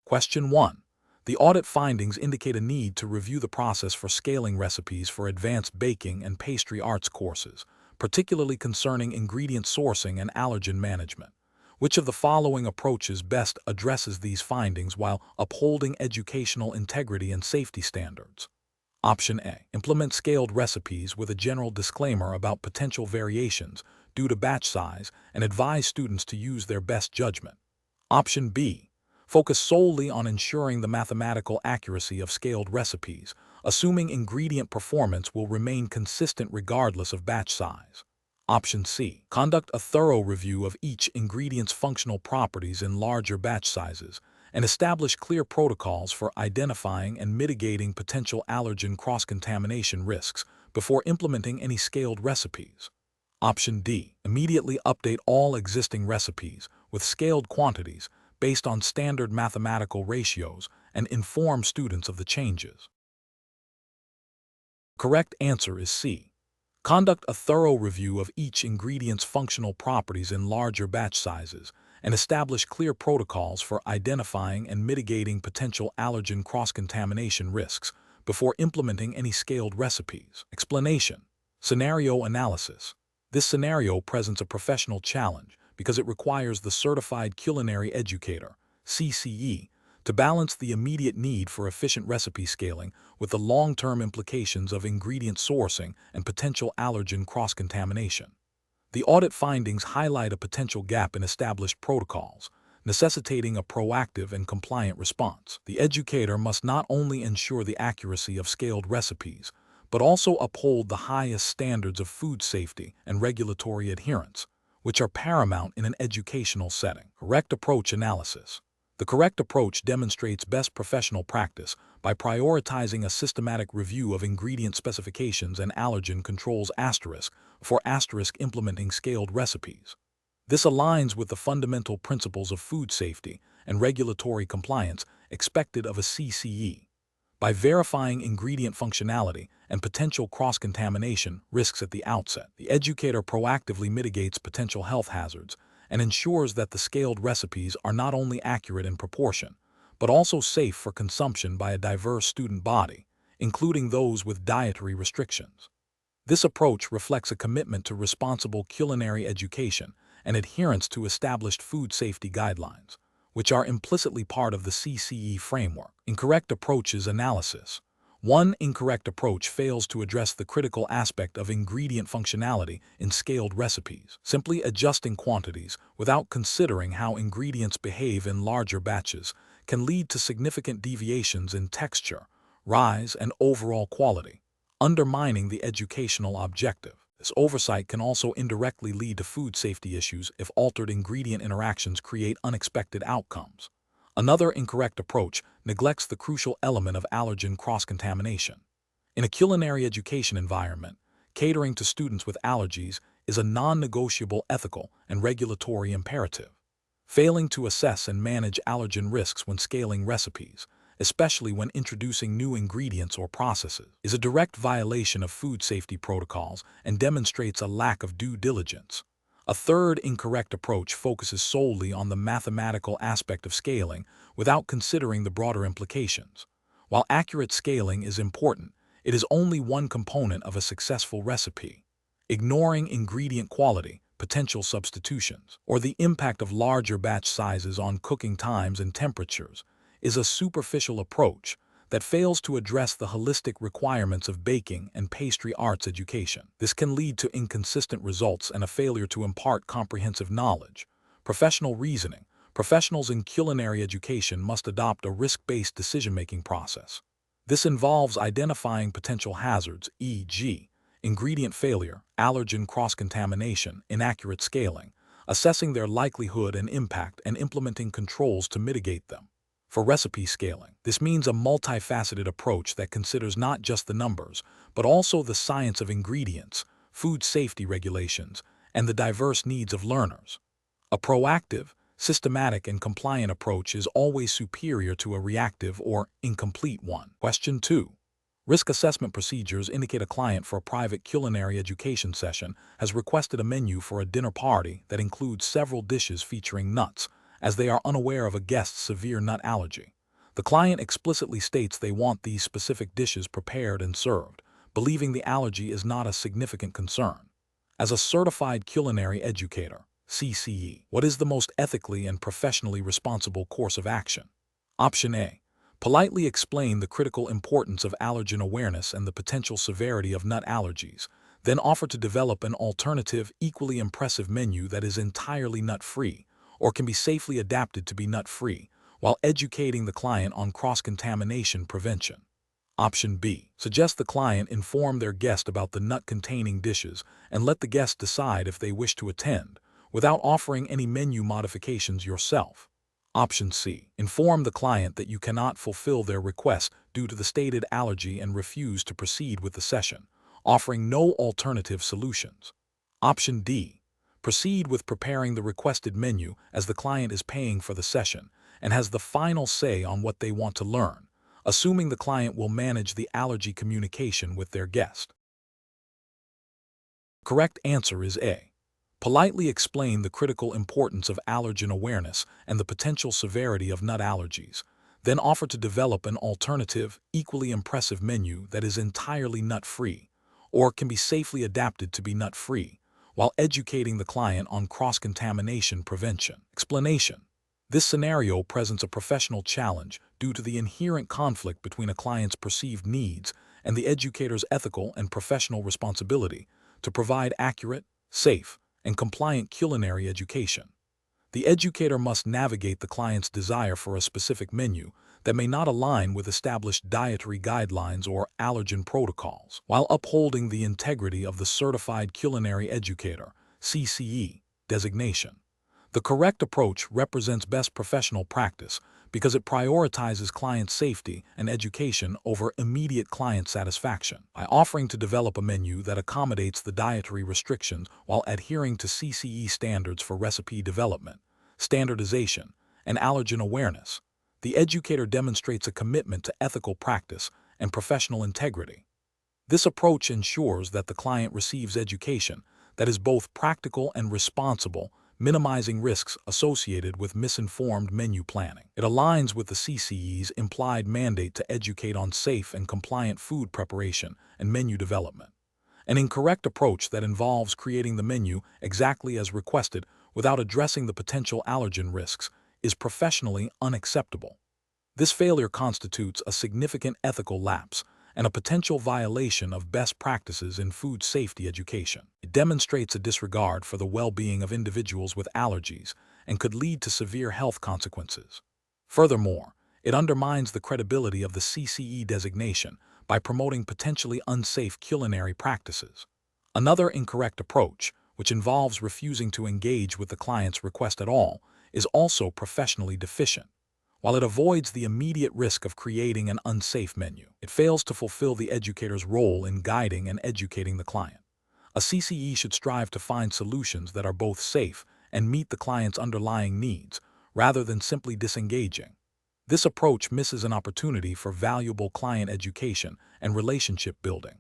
Question 1. The audit findings indicate a need to review the process for scaling recipes for advanced baking and pastry arts courses, particularly concerning ingredient sourcing and allergen management. Which of the following approaches best addresses these findings while upholding educational integrity and safety standards? Option A. Implement scaled recipes with a general disclaimer about potential variations due to batch size and advise students to use their best judgment. Option B. Focus solely on ensuring the mathematical accuracy of scaled recipes, assuming ingredient performance will remain consistent regardless of batch size. Option C. Conduct a thorough review of each ingredient's functional properties in larger batch sizes and establish clear protocols for identifying and mitigating potential allergen cross-contamination risks before implementing any scaled recipes. Option D. Immediately update all existing recipes with scaled quantities based on standard mathematical ratios and inform students of the changes. Correct answer is C. Conduct a thorough review of each ingredient's functional properties in larger batch sizes and establish clear protocols for identifying and mitigating potential allergen cross-contamination risks before implementing any scaled recipes. Explanation. Scenario analysis. This scenario presents a professional challenge because it requires the Certified Culinary Educator, CCE, to balance the immediate need for efficient recipe scaling with the long-term implications of ingredient sourcing and potential allergen cross-contamination. The audit findings highlight a potential gap in established protocols, necessitating a proactive and compliant response. The educator must not only ensure the accuracy of scaled recipes, but also uphold the highest standards of food safety and regulatory adherence, which are paramount in an educational setting. Correct approach analysis. The correct approach demonstrates best professional practice by prioritizing a systematic review of ingredient specifications and allergen controls before implementing scaled recipes. This aligns with the fundamental principles of food safety and regulatory compliance expected of a CCE. By verifying ingredient functionality and potential cross-contamination risks at the outset, the educator proactively mitigates potential health hazards and ensures that the scaled recipes are not only accurate in proportion, but also safe for consumption by a diverse student body, including those with dietary restrictions. This approach reflects a commitment to responsible culinary education and adherence to established food safety guidelines, which are implicitly part of the CCE framework. Incorrect approaches analysis. One incorrect approach fails to address the critical aspect of ingredient functionality in scaled recipes. Simply adjusting quantities without considering how ingredients behave in larger batches can lead to significant deviations in texture, rise, and overall quality, undermining the educational objective. This oversight can also indirectly lead to food safety issues if altered ingredient interactions create unexpected outcomes. Another incorrect approach neglects the crucial element of allergen cross-contamination. In a culinary education environment, catering to students with allergies is a non-negotiable ethical and regulatory imperative. Failing to assess and manage allergen risks when scaling recipes, especially when introducing new ingredients or processes, is a direct violation of food safety protocols and demonstrates a lack of due diligence. A third incorrect approach focuses solely on the mathematical aspect of scaling without considering the broader implications. While accurate scaling is important, it is only one component of a successful recipe. Ignoring ingredient quality, potential substitutions, or the impact of larger batch sizes on cooking times and temperatures is a superficial approach that fails to address the holistic requirements of baking and pastry arts education. This can lead to inconsistent results and a failure to impart comprehensive knowledge. Professional reasoning. Professionals in culinary education must adopt a risk-based decision-making process. This involves identifying potential hazards, e.g., ingredient failure, allergen cross-contamination, inaccurate scaling, assessing their likelihood and impact, and implementing controls to mitigate them. For recipe scaling, this means a multifaceted approach that considers not just the numbers, but also the science of ingredients, food safety regulations, and the diverse needs of learners. A proactive, systematic, and compliant approach is always superior to a reactive or incomplete one. Question 2. Risk assessment procedures indicate a client for a private culinary education session has requested a menu for a dinner party that includes several dishes featuring nuts, as they are unaware of a guest's severe nut allergy. The client explicitly states they want these specific dishes prepared and served, believing the allergy is not a significant concern. As a certified culinary educator, CCE, what is the most ethically and professionally responsible course of action? Option A. Politely explain the critical importance of allergen awareness and the potential severity of nut allergies, then offer to develop an alternative, equally impressive menu that is entirely nut-free or can be safely adapted to be nut-free, while educating the client on cross-contamination prevention. Option B. Suggest the client inform their guest about the nut-containing dishes and let the guest decide if they wish to attend, without offering any menu modifications yourself. Option C. Inform the client that you cannot fulfill their request due to the stated allergy and refuse to proceed with the session, offering no alternative solutions. Option D. Proceed with preparing the requested menu as the client is paying for the session and has the final say on what they want to learn, assuming the client will manage the allergy communication with their guest. Correct answer is A. Politely explain the critical importance of allergen awareness and the potential severity of nut allergies, then offer to develop an alternative, equally impressive menu that is entirely nut-free or can be safely adapted to be nut-free, while educating the client on cross-contamination prevention. Explanation. This scenario presents a professional challenge due to the inherent conflict between a client's perceived needs and the educator's ethical and professional responsibility to provide accurate, safe, and compliant culinary education. The educator must navigate the client's desire for a specific menu that may not align with established dietary guidelines or allergen protocols, while upholding the integrity of the Certified Culinary Educator (CCE) designation. The correct approach represents best professional practice because it prioritizes client safety and education over immediate client satisfaction. By offering to develop a menu that accommodates the dietary restrictions while adhering to CCE standards for recipe development, standardization, and allergen awareness, the educator demonstrates a commitment to ethical practice and professional integrity. This approach ensures that the client receives education that is both practical and responsible, minimizing risks associated with misinformed menu planning. It aligns with the CCE's implied mandate to educate on safe and compliant food preparation and menu development. An incorrect approach that involves creating the menu exactly as requested without addressing the potential allergen risks is professionally unacceptable. This failure constitutes a significant ethical lapse and a potential violation of best practices in food safety education. It demonstrates a disregard for the well-being of individuals with allergies and could lead to severe health consequences. Furthermore, it undermines the credibility of the CCE designation by promoting potentially unsafe culinary practices. Another incorrect approach, which involves refusing to engage with the client's request at all, is also professionally deficient. While it avoids the immediate risk of creating an unsafe menu, it fails to fulfill the educator's role in guiding and educating the client. A CCE should strive to find solutions that are both safe and meet the client's underlying needs, rather than simply disengaging. This approach misses an opportunity for valuable client education and relationship building.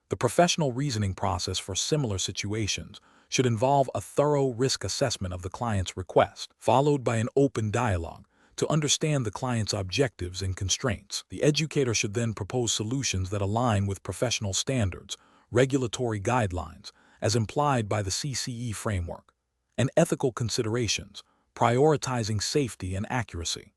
The professional reasoning process for similar situations should involve a thorough risk assessment of the client's request, followed by an open dialogue to understand the client's objectives and constraints. The educator should then propose solutions that align with professional standards, regulatory guidelines, as implied by the CCE framework, and ethical considerations, prioritizing safety and accuracy.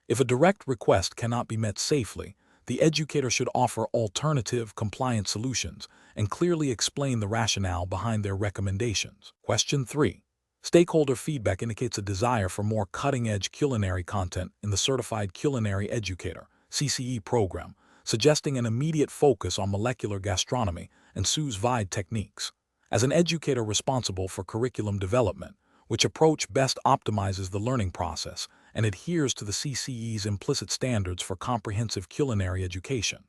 If a direct request cannot be met safely, the educator should offer alternative, compliant solutions and clearly explain the rationale behind their recommendations. Question 3. Stakeholder feedback indicates a desire for more cutting-edge culinary content in the Certified Culinary Educator (CCE) program, suggesting an immediate focus on molecular gastronomy and sous vide techniques. As an educator responsible for curriculum development, which approach best optimizes the learning process and adheres to the CCE's implicit standards for comprehensive culinary education?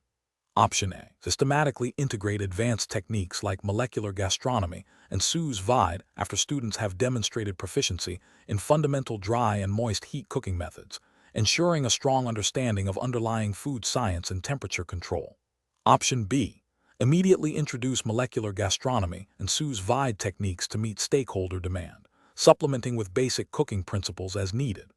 Option A. Systematically integrate advanced techniques like molecular gastronomy and sous vide after students have demonstrated proficiency in fundamental dry and moist heat cooking methods, ensuring a strong understanding of underlying food science and temperature control. Option B. Immediately introduce molecular gastronomy and sous vide techniques to meet stakeholder demand, supplementing with basic cooking principles as needed.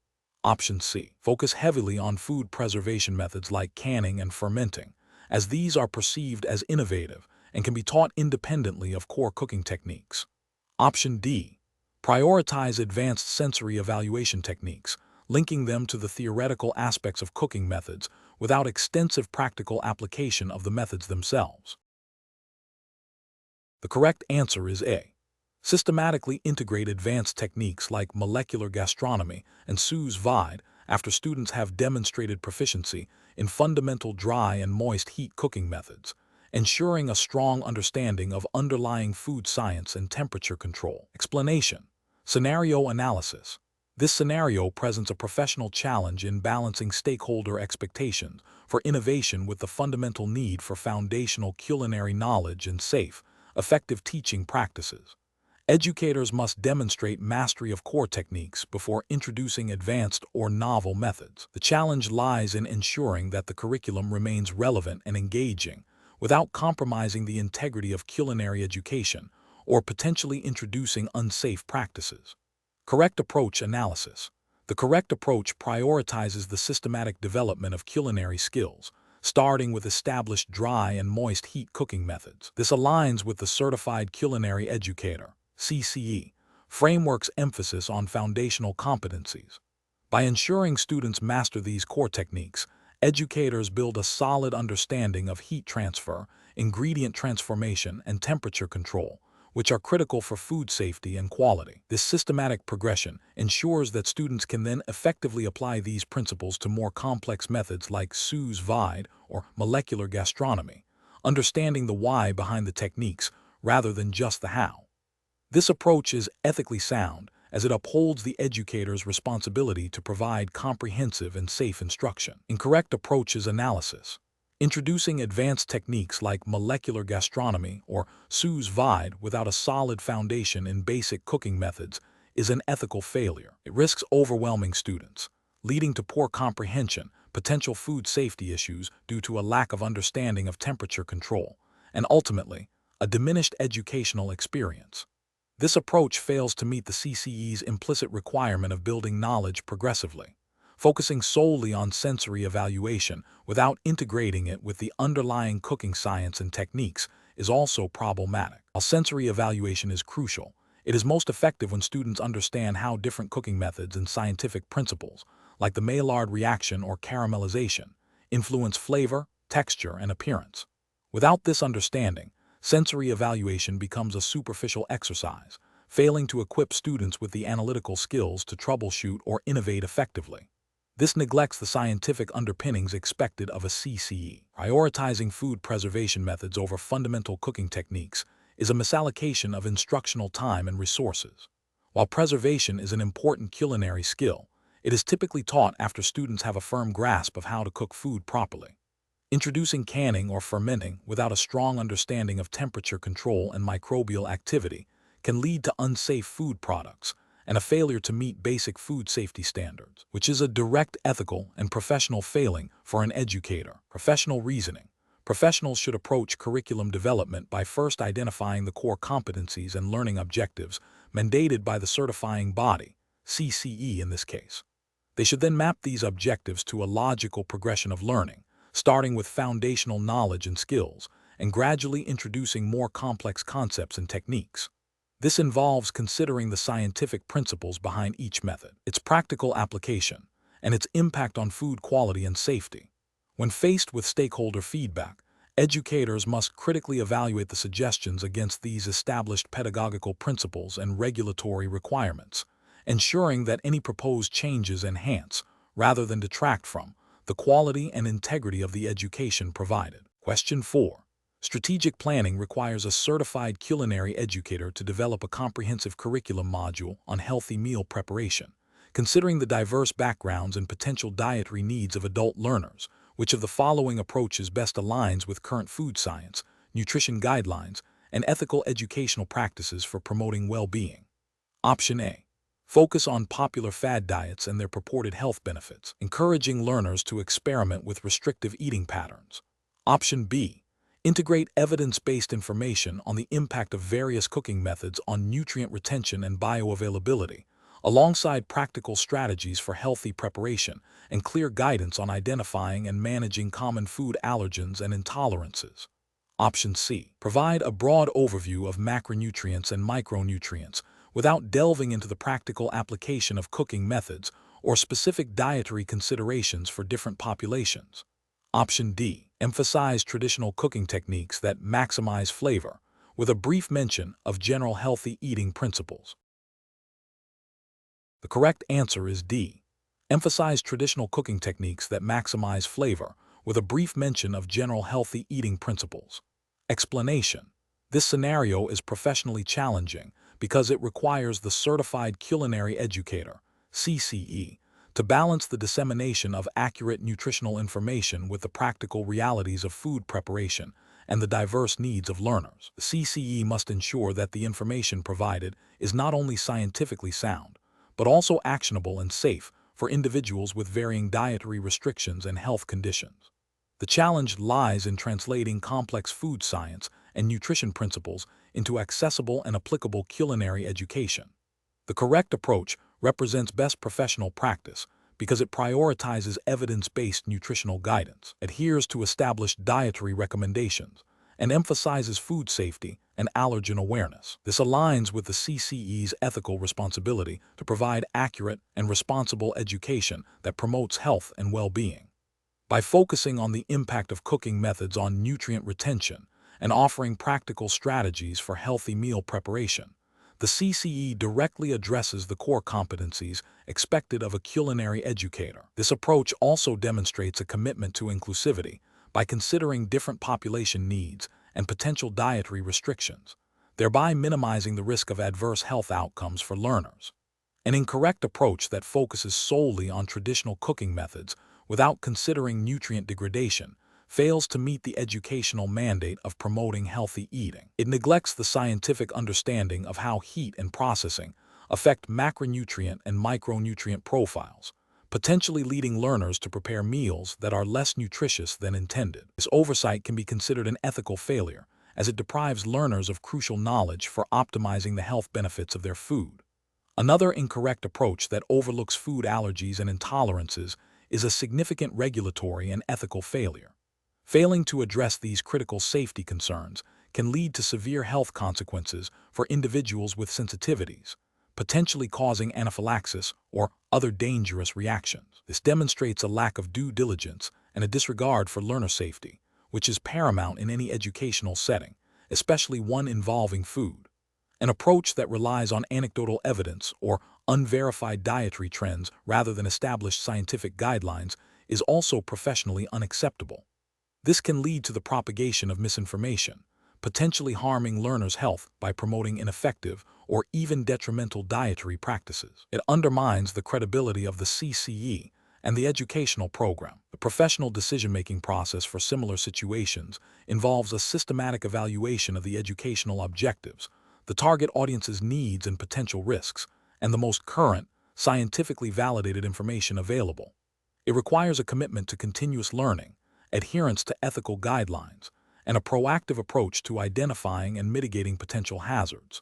Option C. Focus heavily on food preservation methods like canning and fermenting, as these are perceived as innovative and can be taught independently of core cooking techniques. Option D. Prioritize advanced sensory evaluation techniques, linking them to the theoretical aspects of cooking methods without extensive practical application of the methods themselves. The correct answer is A. Systematically integrate advanced techniques like molecular gastronomy and sous vide after students have demonstrated proficiency in fundamental dry and moist heat cooking methods, ensuring a strong understanding of underlying food science and temperature control. Explanation. Scenario analysis. This scenario presents a professional challenge in balancing stakeholder expectations for innovation with the fundamental need for foundational culinary knowledge and safe, effective teaching practices. Educators must demonstrate mastery of core techniques before introducing advanced or novel methods. The challenge lies in ensuring that the curriculum remains relevant and engaging without compromising the integrity of culinary education or potentially introducing unsafe practices. Correct approach analysis. The correct approach prioritizes the systematic development of culinary skills, starting with established dry and moist heat cooking methods. This aligns with the Certified Culinary Educator (CCE) framework's emphasis on foundational competencies. By ensuring students master these core techniques, educators build a solid understanding of heat transfer, ingredient transformation, and temperature control, which are critical for food safety and quality. This systematic progression ensures that students can then effectively apply these principles to more complex methods like sous vide or molecular gastronomy, understanding the why behind the techniques rather than just the how. This approach is ethically sound as it upholds the educator's responsibility to provide comprehensive and safe instruction. Incorrect approach is analysis. Introducing advanced techniques like molecular gastronomy or sous vide without a solid foundation in basic cooking methods is an ethical failure. It risks overwhelming students, leading to poor comprehension, potential food safety issues due to a lack of understanding of temperature control, and ultimately, a diminished educational experience. This approach fails to meet the CCE's implicit requirement of building knowledge progressively. Focusing solely on sensory evaluation without integrating it with the underlying cooking science and techniques is also problematic. While sensory evaluation is crucial, it is most effective when students understand how different cooking methods and scientific principles, like the Maillard reaction or caramelization, influence flavor, texture, and appearance. Without this understanding, sensory evaluation becomes a superficial exercise, failing to equip students with the analytical skills to troubleshoot or innovate effectively. This neglects the scientific underpinnings expected of a CCE. Prioritizing food preservation methods over fundamental cooking techniques is a misallocation of instructional time and resources. While preservation is an important culinary skill, it is typically taught after students have a firm grasp of how to cook food properly. Introducing canning or fermenting without a strong understanding of temperature control and microbial activity can lead to unsafe food products and a failure to meet basic food safety standards, which is a direct ethical and professional failing for an educator. Professional reasoning. Professionals should approach curriculum development by first identifying the core competencies and learning objectives mandated by the certifying body, CCE in this case. They should then map these objectives to a logical progression of learning, starting with foundational knowledge and skills, and gradually introducing more complex concepts and techniques. This involves considering the scientific principles behind each method, its practical application, and its impact on food quality and safety. When faced with stakeholder feedback, educators must critically evaluate the suggestions against these established pedagogical principles and regulatory requirements, ensuring that any proposed changes enhance, rather than detract from, the quality and integrity of the education provided. Question 4. Strategic planning requires a certified culinary educator to develop a comprehensive curriculum module on healthy meal preparation. Considering the diverse backgrounds and potential dietary needs of adult learners, which of the following approaches best aligns with current food science, nutrition guidelines, and ethical educational practices for promoting well-being? Option A. Focus on popular fad diets and their purported health benefits, encouraging learners to experiment with restrictive eating patterns. Option B. Integrate evidence-based information on the impact of various cooking methods on nutrient retention and bioavailability, alongside practical strategies for healthy preparation and clear guidance on identifying and managing common food allergens and intolerances. Option C. Provide a broad overview of macronutrients and micronutrients without delving into the practical application of cooking methods or specific dietary considerations for different populations. Option D. Emphasize traditional cooking techniques that maximize flavor, with a brief mention of general healthy eating principles. The correct answer is D. Emphasize traditional cooking techniques that maximize flavor, with a brief mention of general healthy eating principles. Explanation: this scenario is professionally challenging because it requires the Certified Culinary Educator, CCE, to balance the dissemination of accurate nutritional information with the practical realities of food preparation and the diverse needs of learners. The CCE must ensure that the information provided is not only scientifically sound, but also actionable and safe for individuals with varying dietary restrictions and health conditions. The challenge lies in translating complex food science and nutrition principles into accessible and applicable culinary education. The correct approach represents best professional practice because it prioritizes evidence-based nutritional guidance, adheres to established dietary recommendations, and emphasizes food safety and allergen awareness. This aligns with the CCE's ethical responsibility to provide accurate and responsible education that promotes health and well-being. By focusing on the impact of cooking methods on nutrient retention and offering practical strategies for healthy meal preparation, the CCE directly addresses the core competencies expected of a culinary educator. This approach also demonstrates a commitment to inclusivity by considering different population needs and potential dietary restrictions, thereby minimizing the risk of adverse health outcomes for learners. An incorrect approach that focuses solely on traditional cooking methods without considering nutrient degradation fails to meet the educational mandate of promoting healthy eating. It neglects the scientific understanding of how heat and processing affect macronutrient and micronutrient profiles, potentially leading learners to prepare meals that are less nutritious than intended. This oversight can be considered an ethical failure, as it deprives learners of crucial knowledge for optimizing the health benefits of their food. Another incorrect approach that overlooks food allergies and intolerances is a significant regulatory and ethical failure. Failing to address these critical safety concerns can lead to severe health consequences for individuals with sensitivities, potentially causing anaphylaxis or other dangerous reactions. This demonstrates a lack of due diligence and a disregard for learner safety, which is paramount in any educational setting, especially one involving food. An approach that relies on anecdotal evidence or unverified dietary trends rather than established scientific guidelines is also professionally unacceptable. This can lead to the propagation of misinformation, potentially harming learners' health by promoting ineffective or even detrimental dietary practices. It undermines the credibility of the CCE and the educational program. The professional decision-making process for similar situations involves a systematic evaluation of the educational objectives, the target audience's needs and potential risks, and the most current, scientifically validated information available. It requires a commitment to continuous learning, adherence to ethical guidelines, and a proactive approach to identifying and mitigating potential hazards.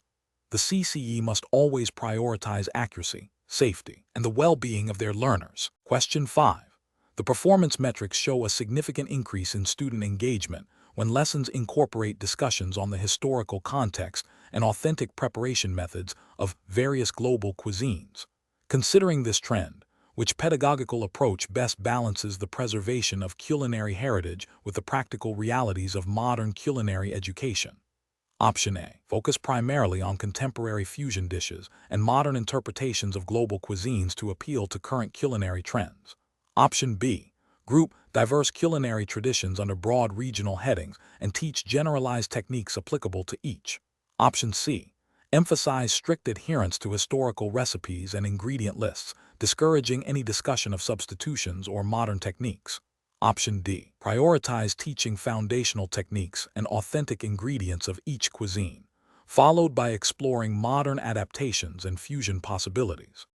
The CCE must always prioritize accuracy, safety, and the well-being of their learners. Question 5. The performance metrics show a significant increase in student engagement when lessons incorporate discussions on the historical context and authentic preparation methods of various global cuisines. Considering this trend, which pedagogical approach best balances the preservation of culinary heritage with the practical realities of modern culinary education? Option A. Focus primarily on contemporary fusion dishes and modern interpretations of global cuisines to appeal to current culinary trends. Option B. Group diverse culinary traditions under broad regional headings and teach generalized techniques applicable to each. Option C. Emphasize strict adherence to historical recipes and ingredient lists, discouraging any discussion of substitutions or modern techniques. Option D. Prioritize teaching foundational techniques and authentic ingredients of each cuisine, followed by exploring modern adaptations and fusion possibilities.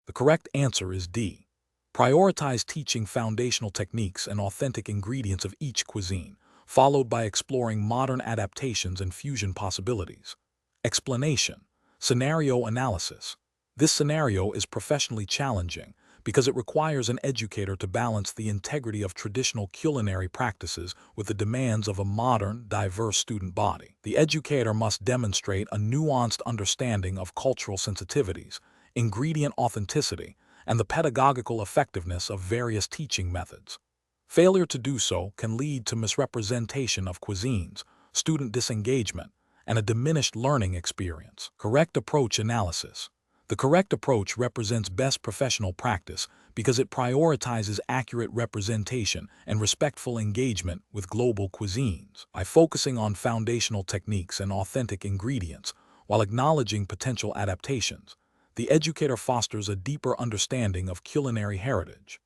The correct answer is D. Prioritize teaching foundational techniques and authentic ingredients of each cuisine, followed by exploring modern adaptations and fusion possibilities. Explanation: Scenario analysis. This scenario is professionally challenging because it requires an educator to balance the integrity of traditional culinary practices with the demands of a modern, diverse student body. The educator must demonstrate a nuanced understanding of cultural sensitivities, ingredient authenticity, and the pedagogical effectiveness of various teaching methods. Failure to do so can lead to misrepresentation of cuisines, student disengagement, and a diminished learning experience. Correct approach analysis. The correct approach represents best professional practice because it prioritizes accurate representation and respectful engagement with global cuisines. By focusing on foundational techniques and authentic ingredients while acknowledging potential adaptations, the educator fosters a deeper understanding of culinary heritage.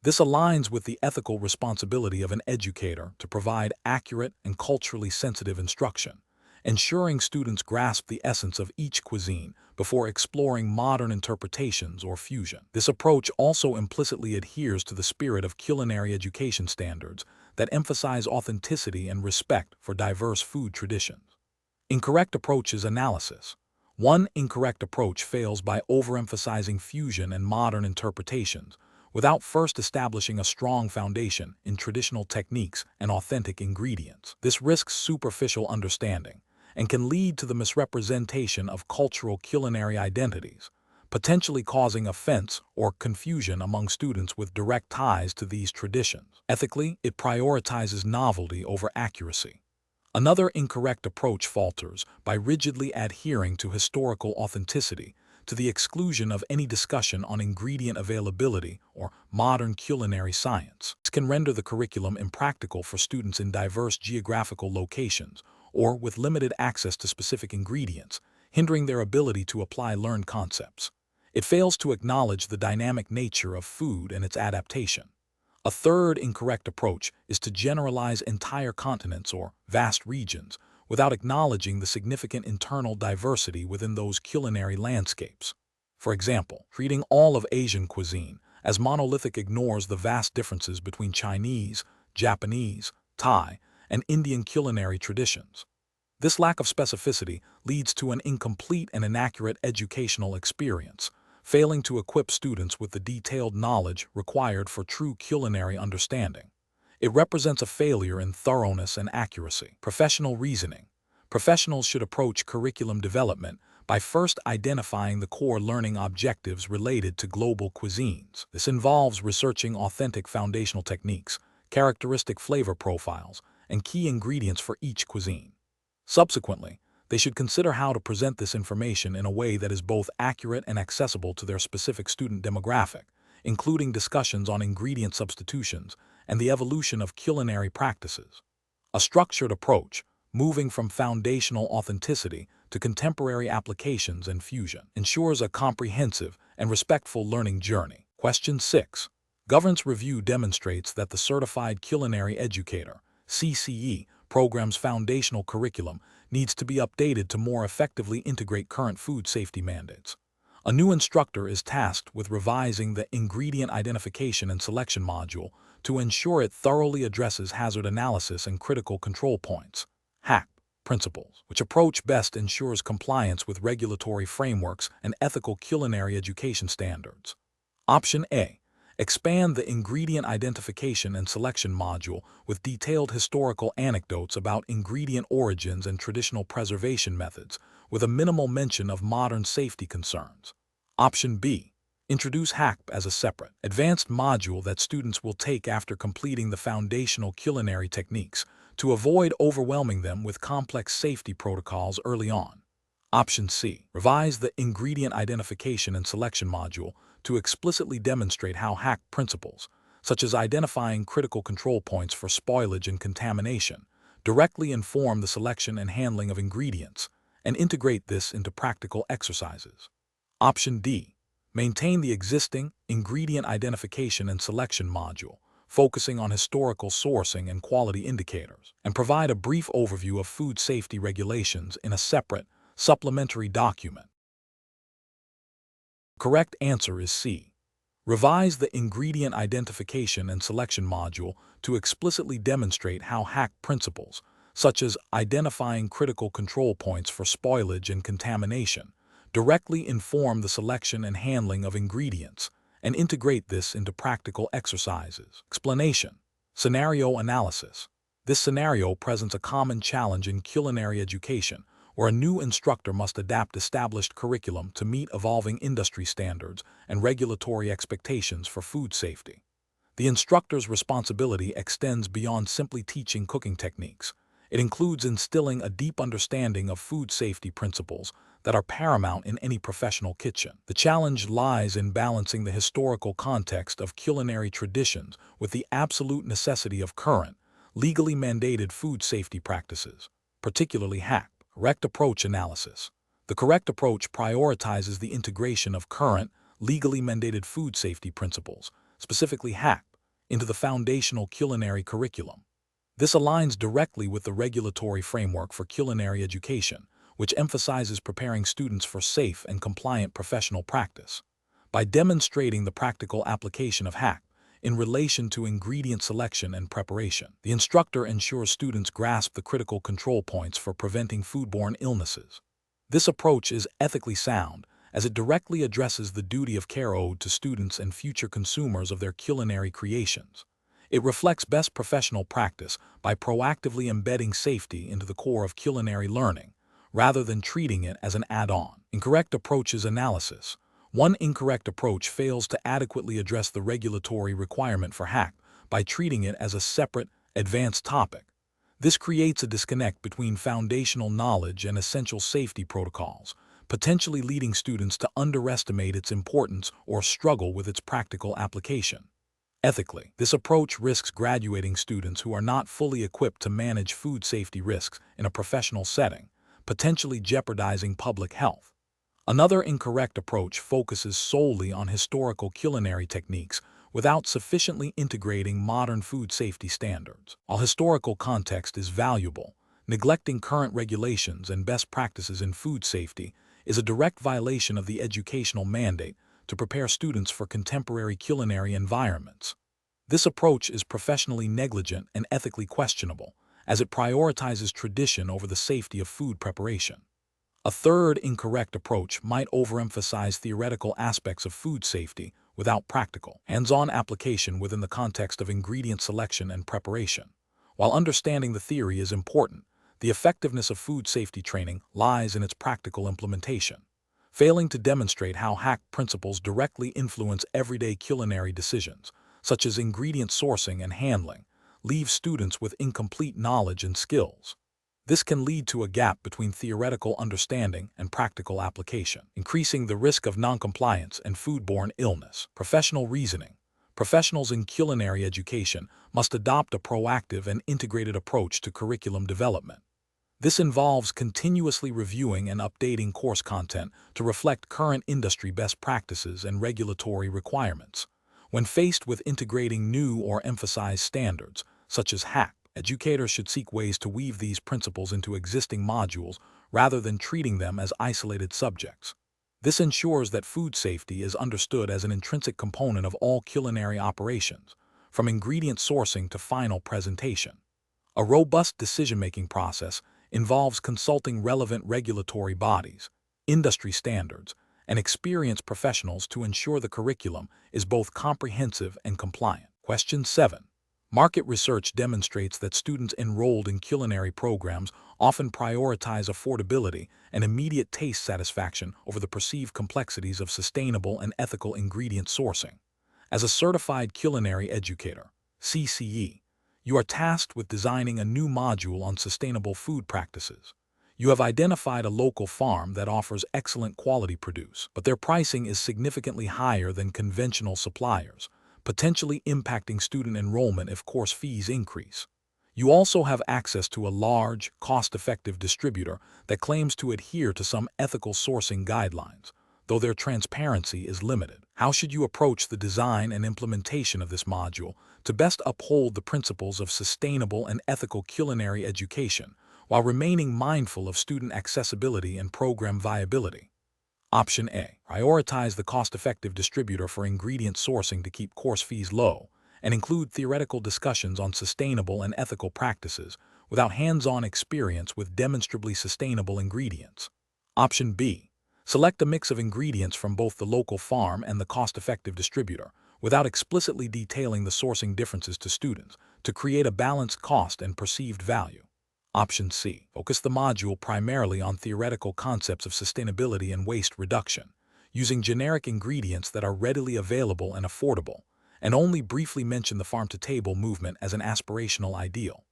This aligns with the ethical responsibility of an educator to provide accurate and culturally sensitive instruction, ensuring students grasp the essence of each cuisine before exploring modern interpretations or fusion. This approach also implicitly adheres to the spirit of culinary education standards that emphasize authenticity and respect for diverse food traditions. Incorrect approaches analysis. One incorrect approach fails by overemphasizing fusion and modern interpretations without first establishing a strong foundation in traditional techniques and authentic ingredients. This risks superficial understanding and can lead to the misrepresentation of cultural culinary identities, potentially causing offense or confusion among students with direct ties to these traditions. Ethically, it prioritizes novelty over accuracy. Another incorrect approach falters by rigidly adhering to historical authenticity to the exclusion of any discussion on ingredient availability or modern culinary science. This can render the curriculum impractical for students in diverse geographical locations or with limited access to specific ingredients, hindering their ability to apply learned concepts. It fails to acknowledge the dynamic nature of food and its adaptation. A third incorrect approach is to generalize entire continents or vast regions without acknowledging the significant internal diversity within those culinary landscapes. For example, treating all of Asian cuisine as monolithic ignores the vast differences between Chinese, Japanese, Thai, and Indian culinary traditions. This lack of specificity leads to an incomplete and inaccurate educational experience, failing to equip students with the detailed knowledge required for true culinary understanding. It represents a failure in thoroughness and accuracy. Professional reasoning. Professionals should approach curriculum development by first identifying the core learning objectives related to global cuisines. This involves researching authentic foundational techniques, characteristic flavor profiles, and key ingredients for each cuisine. Subsequently, they should consider how to present this information in a way that is both accurate and accessible to their specific student demographic, including discussions on ingredient substitutions and the evolution of culinary practices. A structured approach, moving from foundational authenticity to contemporary applications and fusion, ensures a comprehensive and respectful learning journey. Question 6. Governance review demonstrates that the Certified Culinary Educator (CCE) program's foundational curriculum needs to be updated to more effectively integrate current food safety mandates. A new instructor is tasked with revising the Ingredient Identification and Selection module to ensure it thoroughly addresses hazard analysis and critical control points (HACP) principles, which approach best ensures compliance with regulatory frameworks and ethical culinary education standards. Option A. Expand the Ingredient Identification and Selection module with detailed historical anecdotes about ingredient origins and traditional preservation methods, with a minimal mention of modern safety concerns. Option B. Introduce HACP as a separate, advanced module that students will take after completing the foundational culinary techniques to avoid overwhelming them with complex safety protocols early on. Option C. Revise the Ingredient Identification and Selection module to explicitly demonstrate how HACP principles, such as identifying critical control points for spoilage and contamination, directly inform the selection and handling of ingredients, and integrate this into practical exercises. Option D. Maintain the existing Ingredient Identification and Selection module, focusing on historical sourcing and quality indicators, and provide a brief overview of food safety regulations in a separate, supplementary document. Correct answer is C. Revise the Ingredient Identification and Selection module to explicitly demonstrate how HACP principles, such as identifying critical control points for spoilage and contamination, directly inform the selection and handling of ingredients, and integrate this into practical exercises. Explanation. Scenario analysis. This scenario presents a common challenge in culinary education, where a new instructor must adapt established curriculum to meet evolving industry standards and regulatory expectations for food safety. The instructor's responsibility extends beyond simply teaching cooking techniques. It includes instilling a deep understanding of food safety principles that are paramount in any professional kitchen. The challenge lies in balancing the historical context of culinary traditions with the absolute necessity of current, legally mandated food safety practices, particularly HACCP. Correct approach analysis. The correct approach prioritizes the integration of current, legally mandated food safety principles, specifically HACCP, into the foundational culinary curriculum. This aligns directly with the regulatory framework for culinary education, which emphasizes preparing students for safe and compliant professional practice. By demonstrating the practical application of HACCP in relation to ingredient selection and preparation, the instructor ensures students grasp the critical control points for preventing foodborne illnesses. This approach is ethically sound, as it directly addresses the duty of care owed to students and future consumers of their culinary creations. It reflects best professional practice by proactively embedding safety into the core of culinary learning, rather than treating it as an add-on. Incorrect approaches analysis. One incorrect approach fails to adequately address the regulatory requirement for HACCP by treating it as a separate, advanced topic. This creates a disconnect between foundational knowledge and essential safety protocols, potentially leading students to underestimate its importance or struggle with its practical application. Ethically, this approach risks graduating students who are not fully equipped to manage food safety risks in a professional setting, potentially jeopardizing public health. Another incorrect approach focuses solely on historical culinary techniques without sufficiently integrating modern food safety standards. While historical context is valuable, neglecting current regulations and best practices in food safety is a direct violation of the educational mandate to prepare students for contemporary culinary environments. This approach is professionally negligent and ethically questionable, as it prioritizes tradition over the safety of food preparation. A third incorrect approach might overemphasize theoretical aspects of food safety without practical, hands-on application within the context of ingredient selection and preparation. While understanding the theory is important, the effectiveness of food safety training lies in its practical implementation. Failing to demonstrate how HACCP principles directly influence everyday culinary decisions, such as ingredient sourcing and handling, leaves students with incomplete knowledge and skills. This can lead to a gap between theoretical understanding and practical application, increasing the risk of noncompliance and foodborne illness. Professional reasoning. Professionals in culinary education must adopt a proactive and integrated approach to curriculum development. This involves continuously reviewing and updating course content to reflect current industry best practices and regulatory requirements. When faced with integrating new or emphasized standards, such as HACCP, educators should seek ways to weave these principles into existing modules rather than treating them as isolated subjects. This ensures that food safety is understood as an intrinsic component of all culinary operations, from ingredient sourcing to final presentation. A robust decision-making process involves consulting relevant regulatory bodies, industry standards, and experienced professionals to ensure the curriculum is both comprehensive and compliant. Question 7. Market research demonstrates that students enrolled in culinary programs often prioritize affordability and immediate taste satisfaction over the perceived complexities of sustainable and ethical ingredient sourcing. As a certified culinary educator, CCE, you are tasked with designing a new module on sustainable food practices. You have identified a local farm that offers excellent quality produce, but their pricing is significantly higher than conventional suppliers, potentially impacting student enrollment if course fees increase. You also have access to a large, cost-effective distributor that claims to adhere to some ethical sourcing guidelines, though their transparency is limited. How should you approach the design and implementation of this module to best uphold the principles of sustainable and ethical culinary education while remaining mindful of student accessibility and program viability? Option A. Prioritize the cost-effective distributor for ingredient sourcing to keep course fees low, and include theoretical discussions on sustainable and ethical practices without hands-on experience with demonstrably sustainable ingredients. Option B. Select a mix of ingredients from both the local farm and the cost-effective distributor, without explicitly detailing the sourcing differences to students, to create a balanced cost and perceived value. Option C. Focus the module primarily on theoretical concepts of sustainability and waste reduction, using generic ingredients that are readily available and affordable, and only briefly mention the farm-to-table movement as an aspirational ideal.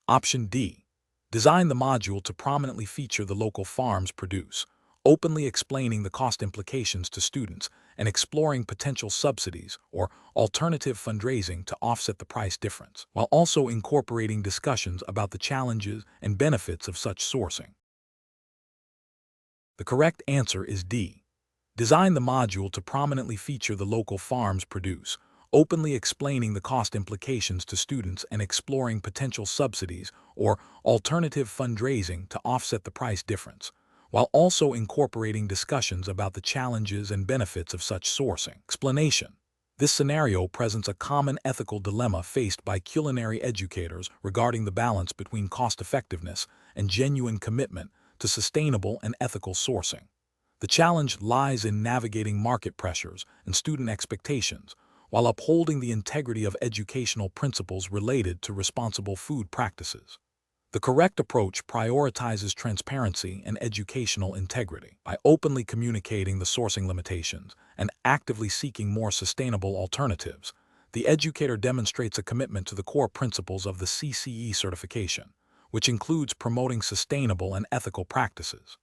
Option D. Design the module to prominently feature the local farms produce, openly explaining the cost implications to students and exploring potential subsidies or alternative fundraising to offset the price difference, while also incorporating discussions about the challenges and benefits of such sourcing. The correct answer is D. Design the module to prominently feature the local farms produce, openly explaining the cost implications to students and exploring potential subsidies or alternative fundraising to offset the price difference, while also incorporating discussions about the challenges and benefits of such sourcing. Explanation. This scenario presents a common ethical dilemma faced by culinary educators regarding the balance between cost-effectiveness and genuine commitment to sustainable and ethical sourcing. The challenge lies in navigating market pressures and student expectations while upholding the integrity of educational principles related to responsible food practices. The correct approach prioritizes transparency and educational integrity. By openly communicating the sourcing limitations and actively seeking more sustainable alternatives, the educator demonstrates a commitment to the core principles of the CCE certification, which includes promoting sustainable and ethical practices.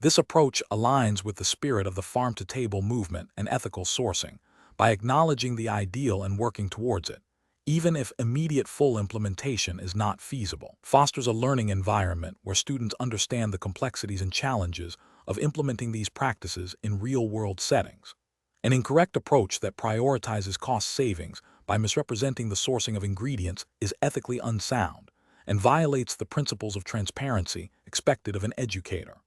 This approach aligns with the spirit of the farm-to-table movement and ethical sourcing by acknowledging the ideal and working towards it, even if immediate full implementation is not feasible. Fosters a learning environment where students understand the complexities and challenges of implementing these practices in real-world settings. An incorrect approach that prioritizes cost savings by misrepresenting the sourcing of ingredients is ethically unsound and violates the principles of transparency expected of an educator.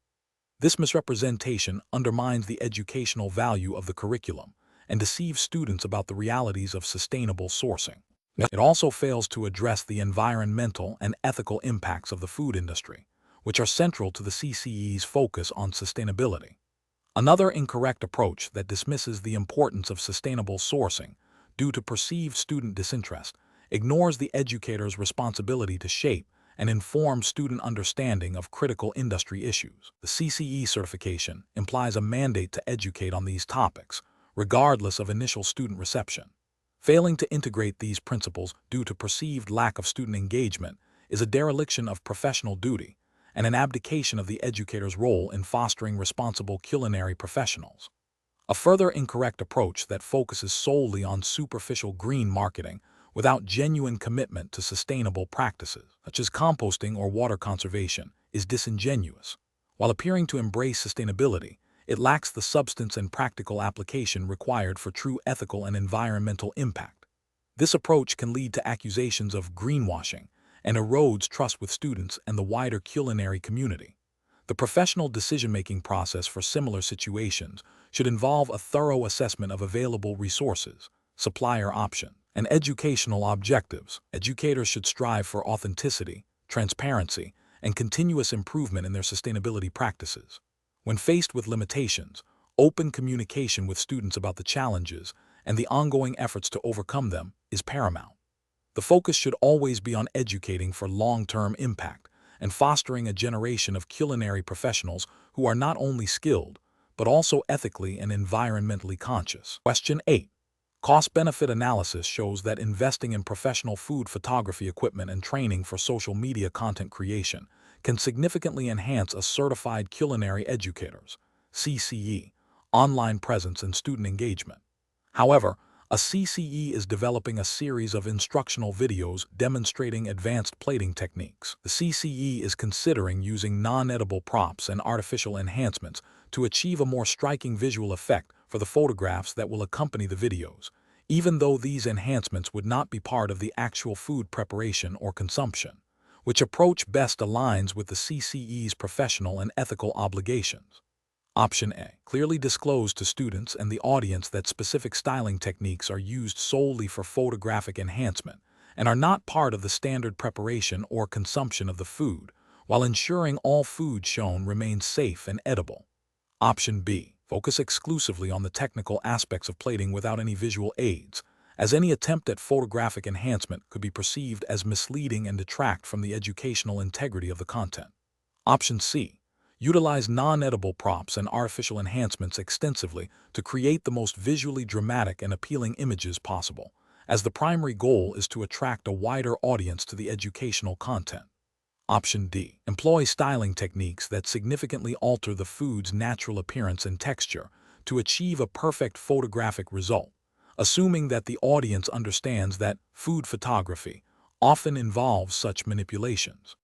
This misrepresentation undermines the educational value of the curriculum and deceives students about the realities of sustainable sourcing. It also fails to address the environmental and ethical impacts of the food industry, which are central to the CCE's focus on sustainability. Another incorrect approach that dismisses the importance of sustainable sourcing due to perceived student disinterest ignores the educator's responsibility to shape and inform student understanding of critical industry issues. The CCE certification implies a mandate to educate on these topics, regardless of initial student reception. Failing to integrate these principles due to perceived lack of student engagement is a dereliction of professional duty and an abdication of the educator's role in fostering responsible culinary professionals. A further incorrect approach that focuses solely on superficial green marketing without genuine commitment to sustainable practices, such as composting or water conservation, is disingenuous. While appearing to embrace sustainability, it lacks the substance and practical application required for true ethical and environmental impact. This approach can lead to accusations of greenwashing and erodes trust with students and the wider culinary community. The professional decision-making process for similar situations should involve a thorough assessment of available resources, supplier options, and educational objectives. Educators should strive for authenticity, transparency, and continuous improvement in their sustainability practices. When faced with limitations, open communication with students about the challenges and the ongoing efforts to overcome them is paramount. The focus should always be on educating for long-term impact and fostering a generation of culinary professionals who are not only skilled, but also ethically and environmentally conscious. Question 8. Cost-benefit analysis shows that investing in professional food photography equipment and training for social media content creation can significantly enhance a certified culinary educator's CCE online presence and student engagement. However, a CCE is developing a series of instructional videos demonstrating advanced plating techniques. The CCE is considering using non-edible props and artificial enhancements to achieve a more striking visual effect for the photographs that will accompany the videos, even though these enhancements would not be part of the actual food preparation or consumption. Which approach best aligns with the CCE's professional and ethical obligations? Option A. Clearly disclose to students and the audience that specific styling techniques are used solely for photographic enhancement and are not part of the standard preparation or consumption of the food, while ensuring all food shown remains safe and edible. Option B. Focus exclusively on the technical aspects of plating without any visual aids, as any attempt at photographic enhancement could be perceived as misleading and detract from the educational integrity of the content. Option C. Utilize non-edible props and artificial enhancements extensively to create the most visually dramatic and appealing images possible, as the primary goal is to attract a wider audience to the educational content. Option D. Employ styling techniques that significantly alter the food's natural appearance and texture to achieve a perfect photographic result, assuming that the audience understands that food photography often involves such manipulations.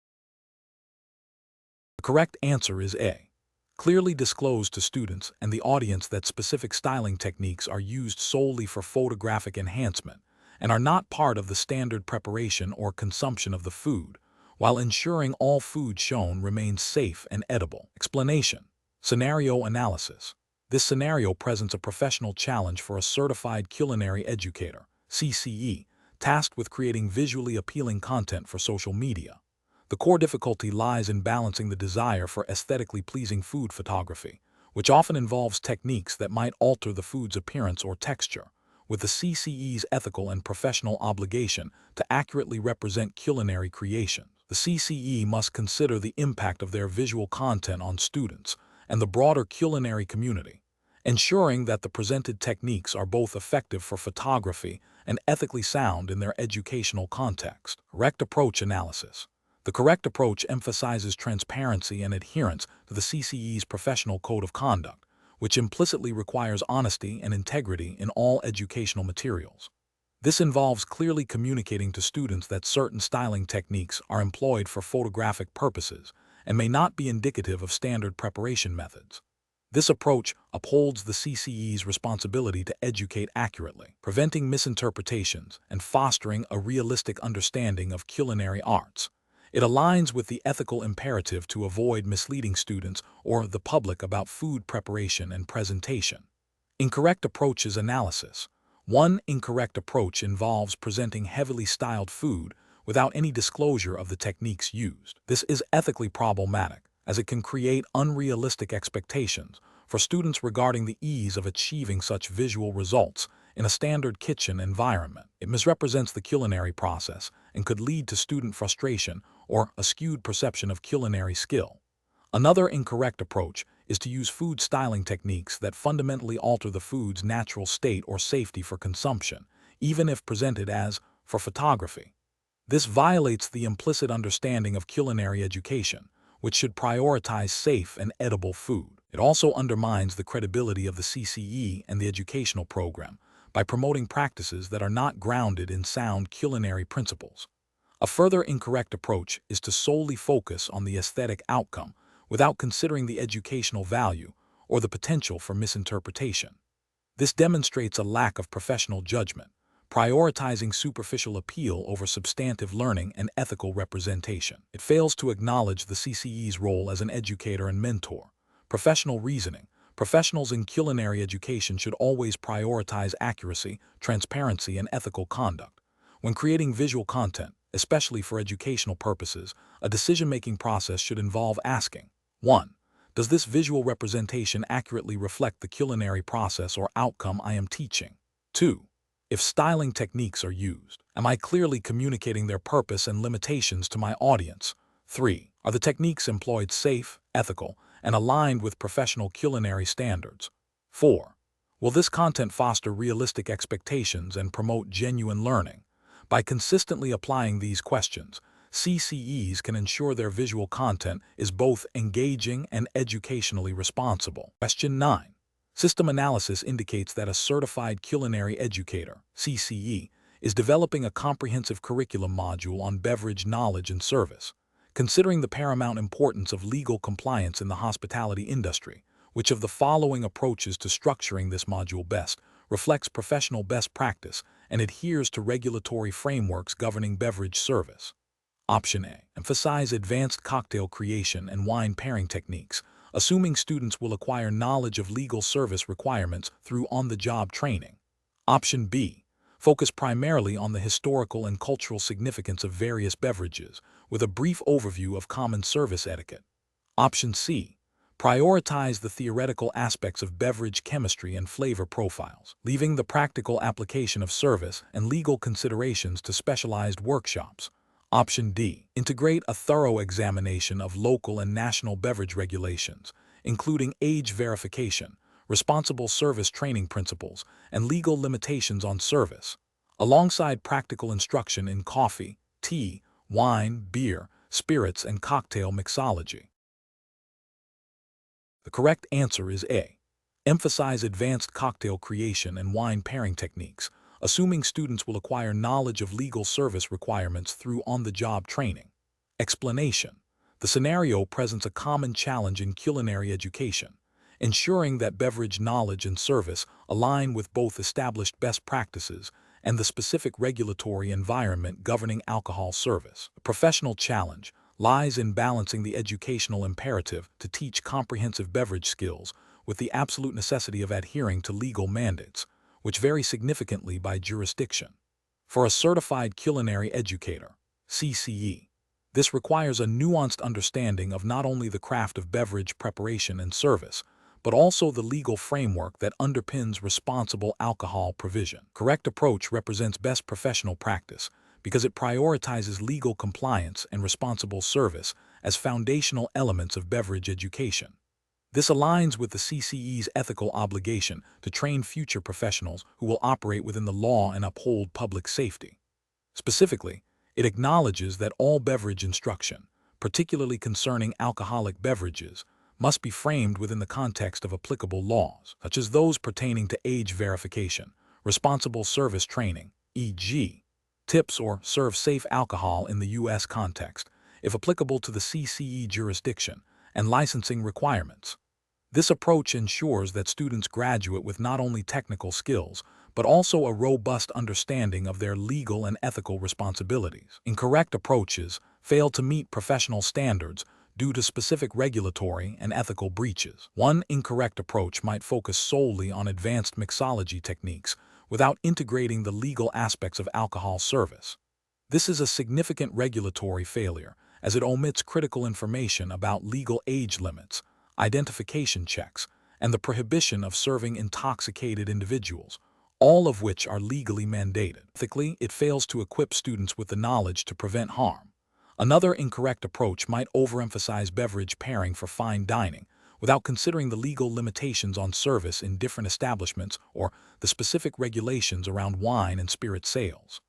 The correct answer is A. Clearly disclose to students and the audience that specific styling techniques are used solely for photographic enhancement and are not part of the standard preparation or consumption of the food, while ensuring all food shown remains safe and edible. Explanation. Scenario analysis. This scenario presents a professional challenge for a certified culinary educator, CCE, tasked with creating visually appealing content for social media. The core difficulty lies in balancing the desire for aesthetically pleasing food photography, which often involves techniques that might alter the food's appearance or texture, with the CCE's ethical and professional obligation to accurately represent culinary creations. The CCE must consider the impact of their visual content on students and the broader culinary community, ensuring that the presented techniques are both effective for photography and ethically sound in their educational context. Correct approach analysis. The correct approach emphasizes transparency and adherence to the CCE's professional code of conduct, which implicitly requires honesty and integrity in all educational materials. This involves clearly communicating to students that certain styling techniques are employed for photographic purposes and may not be indicative of standard preparation methods. This approach upholds the CCE's responsibility to educate accurately, preventing misinterpretations and fostering a realistic understanding of culinary arts. It aligns with the ethical imperative to avoid misleading students or the public about food preparation and presentation. Incorrect approaches analysis. One incorrect approach involves presenting heavily styled food without any disclosure of the techniques used. This is ethically problematic, as it can create unrealistic expectations for students regarding the ease of achieving such visual results in a standard kitchen environment. It misrepresents the culinary process and could lead to student frustration or a skewed perception of culinary skill. Another incorrect approach is to use food styling techniques that fundamentally alter the food's natural state or safety for consumption, even if presented as for photography. This violates the implicit understanding of culinary education, which should prioritize safe and edible food. It also undermines the credibility of the CCE and the educational program by promoting practices that are not grounded in sound culinary principles. A further incorrect approach is to solely focus on the aesthetic outcome without considering the educational value or the potential for misinterpretation. This demonstrates a lack of professional judgment, prioritizing superficial appeal over substantive learning and ethical representation. It fails to acknowledge the CCE's role as an educator and mentor. Professional reasoning. Professionals in culinary education should always prioritize accuracy, transparency, and ethical conduct. When creating visual content, especially for educational purposes, a decision-making process should involve asking: 1. Does this visual representation accurately reflect the culinary process or outcome I am teaching? 2. If styling techniques are used, am I clearly communicating their purpose and limitations to my audience? 3. Are the techniques employed safe, ethical, and aligned with professional culinary standards? 4. Will this content foster realistic expectations and promote genuine learning? By consistently applying these questions, CCEs can ensure their visual content is both engaging and educationally responsible. Question 9. System analysis indicates that a certified culinary educator, CCE, is developing a comprehensive curriculum module on beverage knowledge and service. Considering the paramount importance of legal compliance in the hospitality industry, which of the following approaches to structuring this module best reflects professional best practice and adheres to regulatory frameworks governing beverage service? Option A. Emphasize advanced cocktail creation and wine pairing techniques, assuming students will acquire knowledge of legal service requirements through on-the-job training. Option B. Focus primarily on the historical and cultural significance of various beverages, with a brief overview of common service etiquette. Option C. prioritize the theoretical aspects of beverage chemistry and flavor profiles, leaving the practical application of service and legal considerations to specialized workshops. Option D. Integrate a thorough examination of local and national beverage regulations, including age verification, responsible service training principles, and legal limitations on service, alongside practical instruction in coffee, tea, wine, beer, spirits, and cocktail mixology. The correct answer is A. Emphasize advanced cocktail creation and wine pairing techniques, assuming students will acquire knowledge of legal service requirements through on-the-job training. Explanation. The scenario presents a common challenge in culinary education, ensuring that beverage knowledge and service align with both established best practices and the specific regulatory environment governing alcohol service. The professional challenge lies in balancing the educational imperative to teach comprehensive beverage skills with the absolute necessity of adhering to legal mandates, which vary significantly by jurisdiction. For a certified culinary educator, CCE, this requires a nuanced understanding of not only the craft of beverage preparation and service, but also the legal framework that underpins responsible alcohol provision. Correct approach represents best professional practice because it prioritizes legal compliance and responsible service as foundational elements of beverage education. This aligns with the CCE's ethical obligation to train future professionals who will operate within the law and uphold public safety. Specifically, it acknowledges that all beverage instruction, particularly concerning alcoholic beverages, must be framed within the context of applicable laws, such as those pertaining to age verification, responsible service training, e.g., tips or serve safe alcohol in the U.S. context, if applicable to the CCE jurisdiction, and licensing requirements. This approach ensures that students graduate with not only technical skills, but also a robust understanding of their legal and ethical responsibilities. Incorrect approaches fail to meet professional standards due to specific regulatory and ethical breaches. One incorrect approach might focus solely on advanced mixology techniques without integrating the legal aspects of alcohol service. This is a significant regulatory failure, as it omits critical information about legal age limits, identification checks, and the prohibition of serving intoxicated individuals, all of which are legally mandated. Ethically, it fails to equip students with the knowledge to prevent harm. Another incorrect approach might overemphasize beverage pairing for fine dining, without considering the legal limitations on service in different establishments or the specific regulations around wine and spirit sales.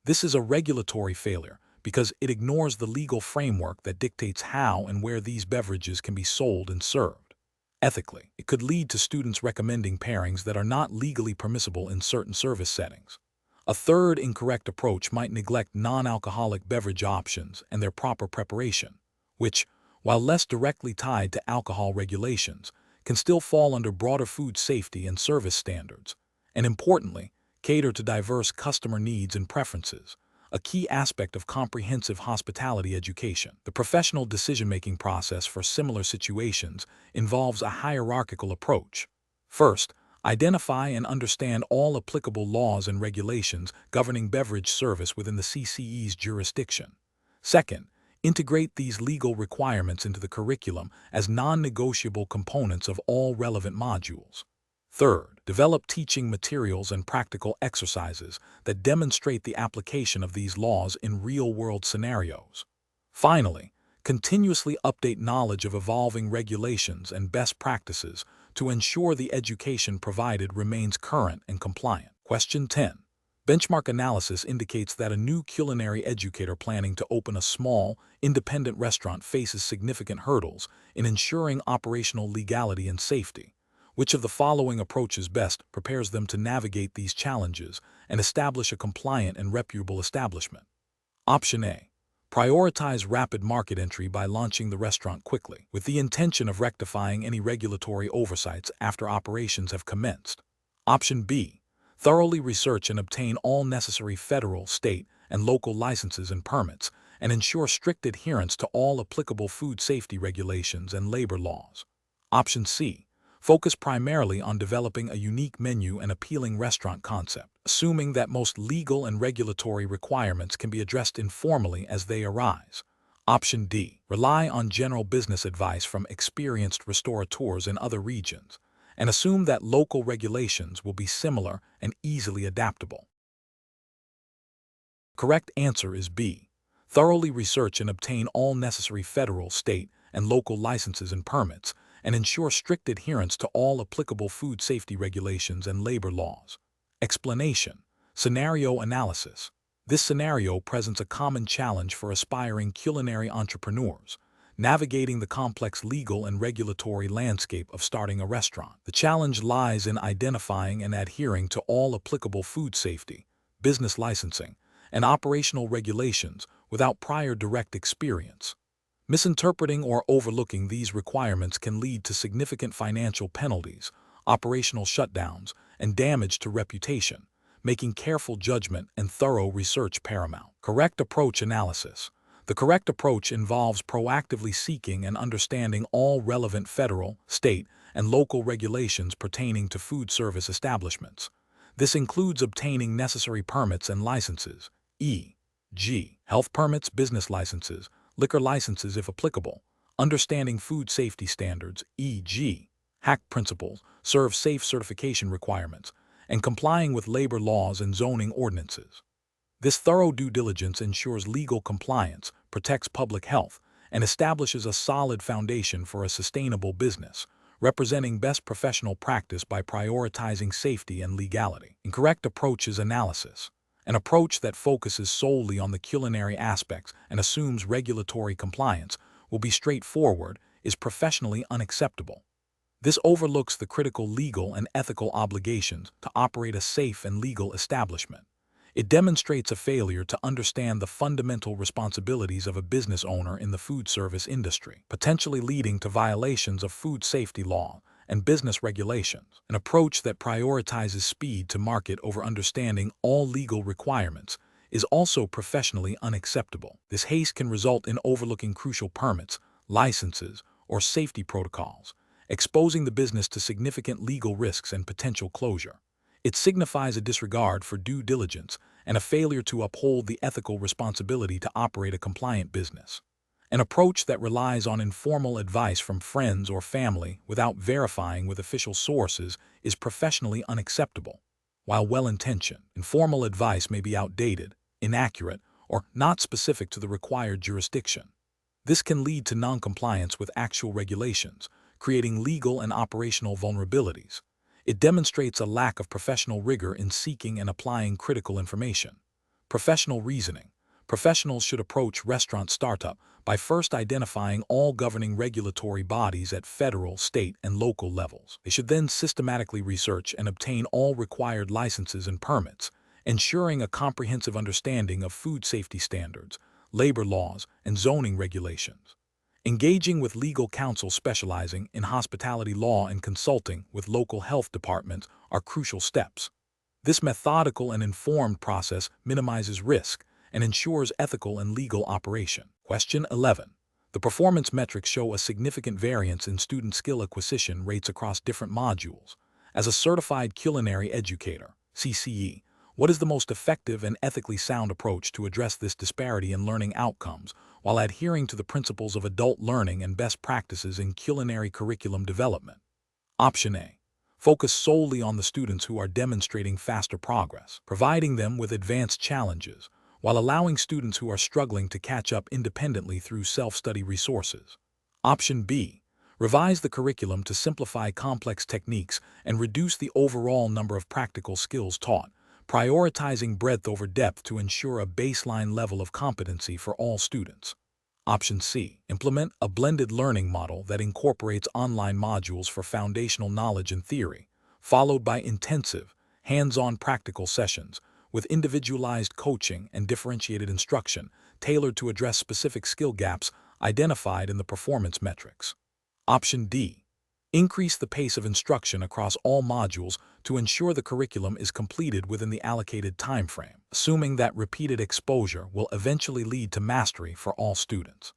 This is a regulatory failure because it ignores the legal framework that dictates how and where these beverages can be sold and served. Ethically, it could lead to students recommending pairings that are not legally permissible in certain service settings. A third incorrect approach might neglect non-alcoholic beverage options and their proper preparation, which, while less directly tied to alcohol regulations, can still fall under broader food safety and service standards, and importantly, cater to diverse customer needs and preferences, a key aspect of comprehensive hospitality education. The professional decision-making process for similar situations involves a hierarchical approach. First, identify and understand all applicable laws and regulations governing beverage service within the CCE's jurisdiction. Second, integrate these legal requirements into the curriculum as non-negotiable components of all relevant modules. Third, develop teaching materials and practical exercises that demonstrate the application of these laws in real-world scenarios. Finally, continuously update knowledge of evolving regulations and best practices to ensure the education provided remains current and compliant. Question 10. Benchmark analysis indicates that a new culinary educator planning to open a small, independent restaurant faces significant hurdles in ensuring operational legality and safety. Which of the following approaches best prepares them to navigate these challenges and establish a compliant and reputable establishment? Option A. Prioritize rapid market entry by launching the restaurant quickly, with the intention of rectifying any regulatory oversights after operations have commenced. Option B. Thoroughly research and obtain all necessary federal, state, and local licenses and permits, and ensure strict adherence to all applicable food safety regulations and labor laws. Option C. Focus primarily on developing a unique menu and appealing restaurant concept, assuming that most legal and regulatory requirements can be addressed informally as they arise. Option D. Rely on general business advice from experienced restaurateurs in other regions, and assume that local regulations will be similar and easily adaptable. Correct answer is B. Thoroughly research and obtain all necessary federal, state, and local licenses and permits, and ensure strict adherence to all applicable food safety regulations and labor laws. Explanation. Scenario analysis. This scenario presents a common challenge for aspiring culinary entrepreneurs, navigating the complex legal and regulatory landscape of starting a restaurant. The challenge lies in identifying and adhering to all applicable food safety, business licensing, and operational regulations without prior direct experience. Misinterpreting or overlooking these requirements can lead to significant financial penalties, operational shutdowns, and damage to reputation, making careful judgment and thorough research paramount. Correct approach analysis. The correct approach involves proactively seeking and understanding all relevant federal, state, and local regulations pertaining to food service establishments. This includes obtaining necessary permits and licenses, e.g., health permits, business licenses, liquor licenses if applicable, understanding food safety standards, e.g., HACCP principles, serve safe certification requirements, and complying with labor laws and zoning ordinances. This thorough due diligence ensures legal compliance, protects public health, and establishes a solid foundation for a sustainable business, representing best professional practice by prioritizing safety and legality. Incorrect approach is analysis. An approach that focuses solely on the culinary aspects and assumes regulatory compliance will be straightforward, is professionally unacceptable. This overlooks the critical legal and ethical obligations to operate a safe and legal establishment. It demonstrates a failure to understand the fundamental responsibilities of a business owner in the food service industry, potentially leading to violations of food safety law and business regulations. An approach that prioritizes speed to market over understanding all legal requirements is also professionally unacceptable. This haste can result in overlooking crucial permits, licenses, or safety protocols, exposing the business to significant legal risks and potential closure. It signifies a disregard for due diligence and a failure to uphold the ethical responsibility to operate a compliant business. An approach that relies on informal advice from friends or family without verifying with official sources is professionally unacceptable. While well-intentioned, informal advice may be outdated, inaccurate, or not specific to the required jurisdiction. This can lead to non-compliance with actual regulations, creating legal and operational vulnerabilities. It demonstrates a lack of professional rigor in seeking and applying critical information. Professional reasoning. Professionals should approach restaurant startup by first identifying all governing regulatory bodies at federal, state, and local levels. They should then systematically research and obtain all required licenses and permits, ensuring a comprehensive understanding of food safety standards, labor laws, and zoning regulations. Engaging with legal counsel specializing in hospitality law and consulting with local health departments are crucial steps. This methodical and informed process minimizes risk and ensures ethical and legal operation. Question 11. The performance metrics show a significant variance in student skill acquisition rates across different modules. As a certified culinary educator, CCE, what is the most effective and ethically sound approach to address this disparity in learning outcomes while adhering to the principles of adult learning and best practices in culinary curriculum development? Option A. Focus solely on the students who are demonstrating faster progress, providing them with advanced challenges, while allowing students who are struggling to catch up independently through self-study resources. Option B. Revise the curriculum to simplify complex techniques and reduce the overall number of practical skills taught, prioritizing breadth over depth to ensure a baseline level of competency for all students. Option C. Implement a blended learning model that incorporates online modules for foundational knowledge and theory, followed by intensive, hands-on practical sessions with individualized coaching and differentiated instruction tailored to address specific skill gaps identified in the performance metrics. Option D. Increase the pace of instruction across all modules to ensure the curriculum is completed within the allocated time frame, assuming that repeated exposure will eventually lead to mastery for all students.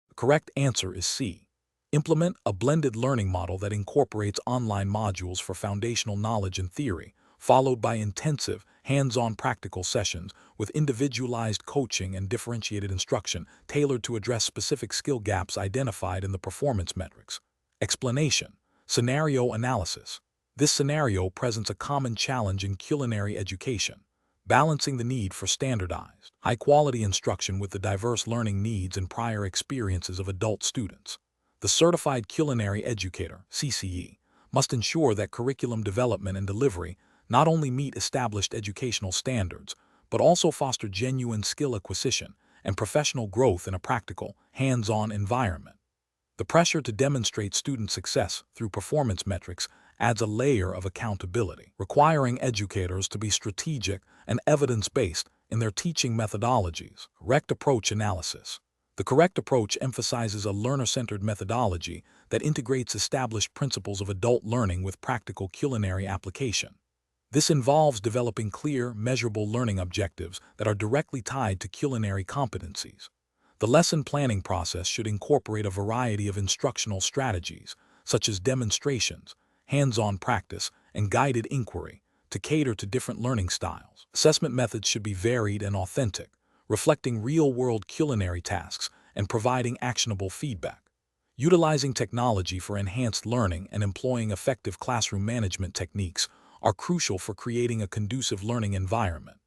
The correct answer is C. Implement a blended learning model that incorporates online modules for foundational knowledge and theory, followed by intensive, hands-on practical sessions with individualized coaching and differentiated instruction tailored to address specific skill gaps identified in the performance metrics. Explanation. Scenario analysis. This scenario presents a common challenge in culinary education, balancing the need for standardized, high-quality instruction with the diverse learning needs and prior experiences of adult students. The Certified Culinary Educator, CCE, must ensure that curriculum development and delivery not only meet established educational standards, but also foster genuine skill acquisition and professional growth in a practical, hands-on environment. The pressure to demonstrate student success through performance metrics adds a layer of accountability, requiring educators to be strategic and evidence-based in their teaching methodologies. Correct approach analysis. The correct approach emphasizes a learner-centered methodology that integrates established principles of adult learning with practical culinary application. This involves developing clear, measurable learning objectives that are directly tied to culinary competencies. The lesson planning process should incorporate a variety of instructional strategies, such as demonstrations, hands-on practice, and guided inquiry, to cater to different learning styles. Assessment methods should be varied and authentic, reflecting real-world culinary tasks and providing actionable feedback. Utilizing technology for enhanced learning and employing effective classroom management techniques are crucial for creating a conducive learning environment.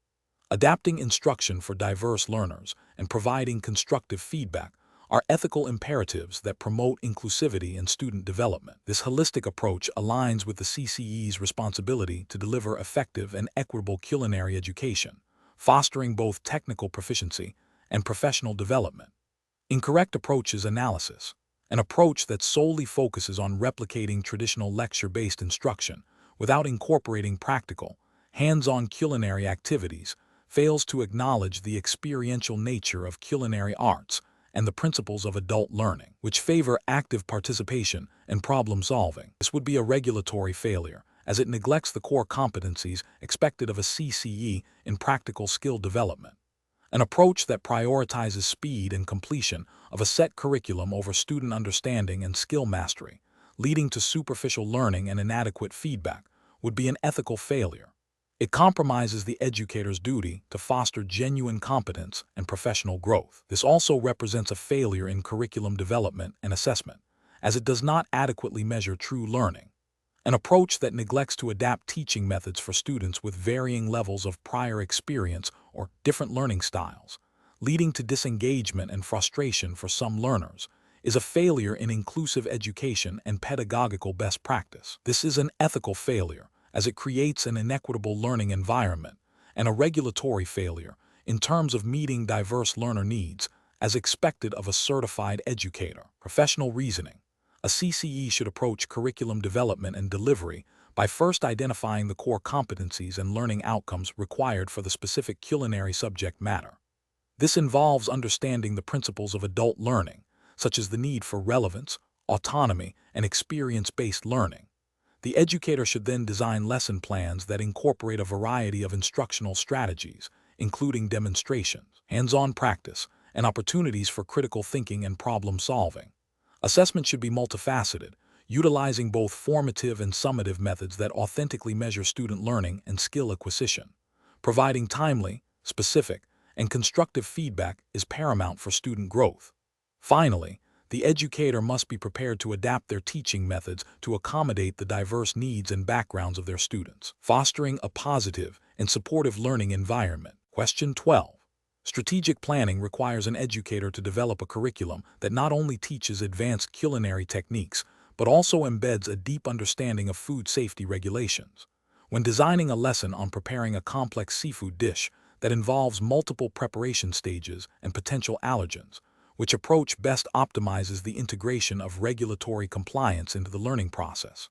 Adapting instruction for diverse learners and providing constructive feedback are ethical imperatives that promote inclusivity and student development. This holistic approach aligns with the CCE's responsibility to deliver effective and equitable culinary education, fostering both technical proficiency and professional development. Incorrect approaches analysis. An approach that solely focuses on replicating traditional lecture-based instruction without incorporating practical, hands-on culinary activities fails to acknowledge the experiential nature of culinary arts and the principles of adult learning, which favor active participation and problem-solving. This would be a regulatory failure, as it neglects the core competencies expected of a CCE in practical skill development. An approach that prioritizes speed and completion of a set curriculum over student understanding and skill mastery, leading to superficial learning and inadequate feedback, would be an ethical failure. It compromises the educator's duty to foster genuine competence and professional growth. This also represents a failure in curriculum development and assessment, as it does not adequately measure true learning. An approach that neglects to adapt teaching methods for students with varying levels of prior experience or different learning styles, leading to disengagement and frustration for some learners, is a failure in inclusive education and pedagogical best practice. This is an ethical failure, as it creates an inequitable learning environment, and a regulatory failure in terms of meeting diverse learner needs as expected of a certified educator. Professional reasoning. A CCE should approach curriculum development and delivery by first identifying the core competencies and learning outcomes required for the specific culinary subject matter. This involves understanding the principles of adult learning, such as the need for relevance, autonomy, and experience-based learning. The educator should then design lesson plans that incorporate a variety of instructional strategies, including demonstrations, hands-on practice, and opportunities for critical thinking and problem-solving. Assessment should be multifaceted, utilizing both formative and summative methods that authentically measure student learning and skill acquisition. Providing timely, specific, and constructive feedback is paramount for student growth. Finally, the educator must be prepared to adapt their teaching methods to accommodate the diverse needs and backgrounds of their students, fostering a positive and supportive learning environment. Question 12. Strategic planning requires an educator to develop a curriculum that not only teaches advanced culinary techniques, but also embeds a deep understanding of food safety regulations. When designing a lesson on preparing a complex seafood dish that involves multiple preparation stages and potential allergens, which approach best optimizes the integration of regulatory compliance into the learning process?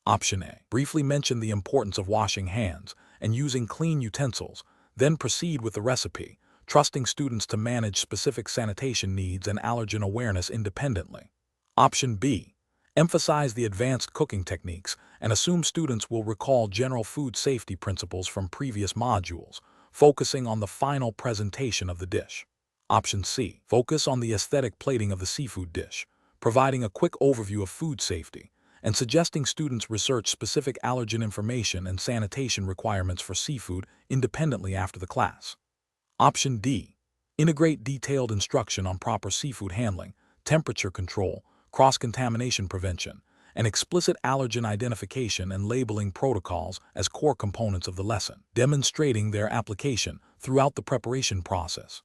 Option A. Briefly mention the importance of washing hands and using clean utensils, then proceed with the recipe, trusting students to manage specific sanitation needs and allergen awareness independently. Option B. Emphasize the advanced cooking techniques and assume students will recall general food safety principles from previous modules, focusing on the final presentation of the dish. Option C. Focus on the aesthetic plating of the seafood dish, providing a quick overview of food safety and suggesting students research specific allergen information and sanitation requirements for seafood independently after the class. Option D. Integrate detailed instruction on proper seafood handling, temperature control, cross-contamination prevention, and explicit allergen identification and labeling protocols as core components of the lesson, demonstrating their application throughout the preparation process.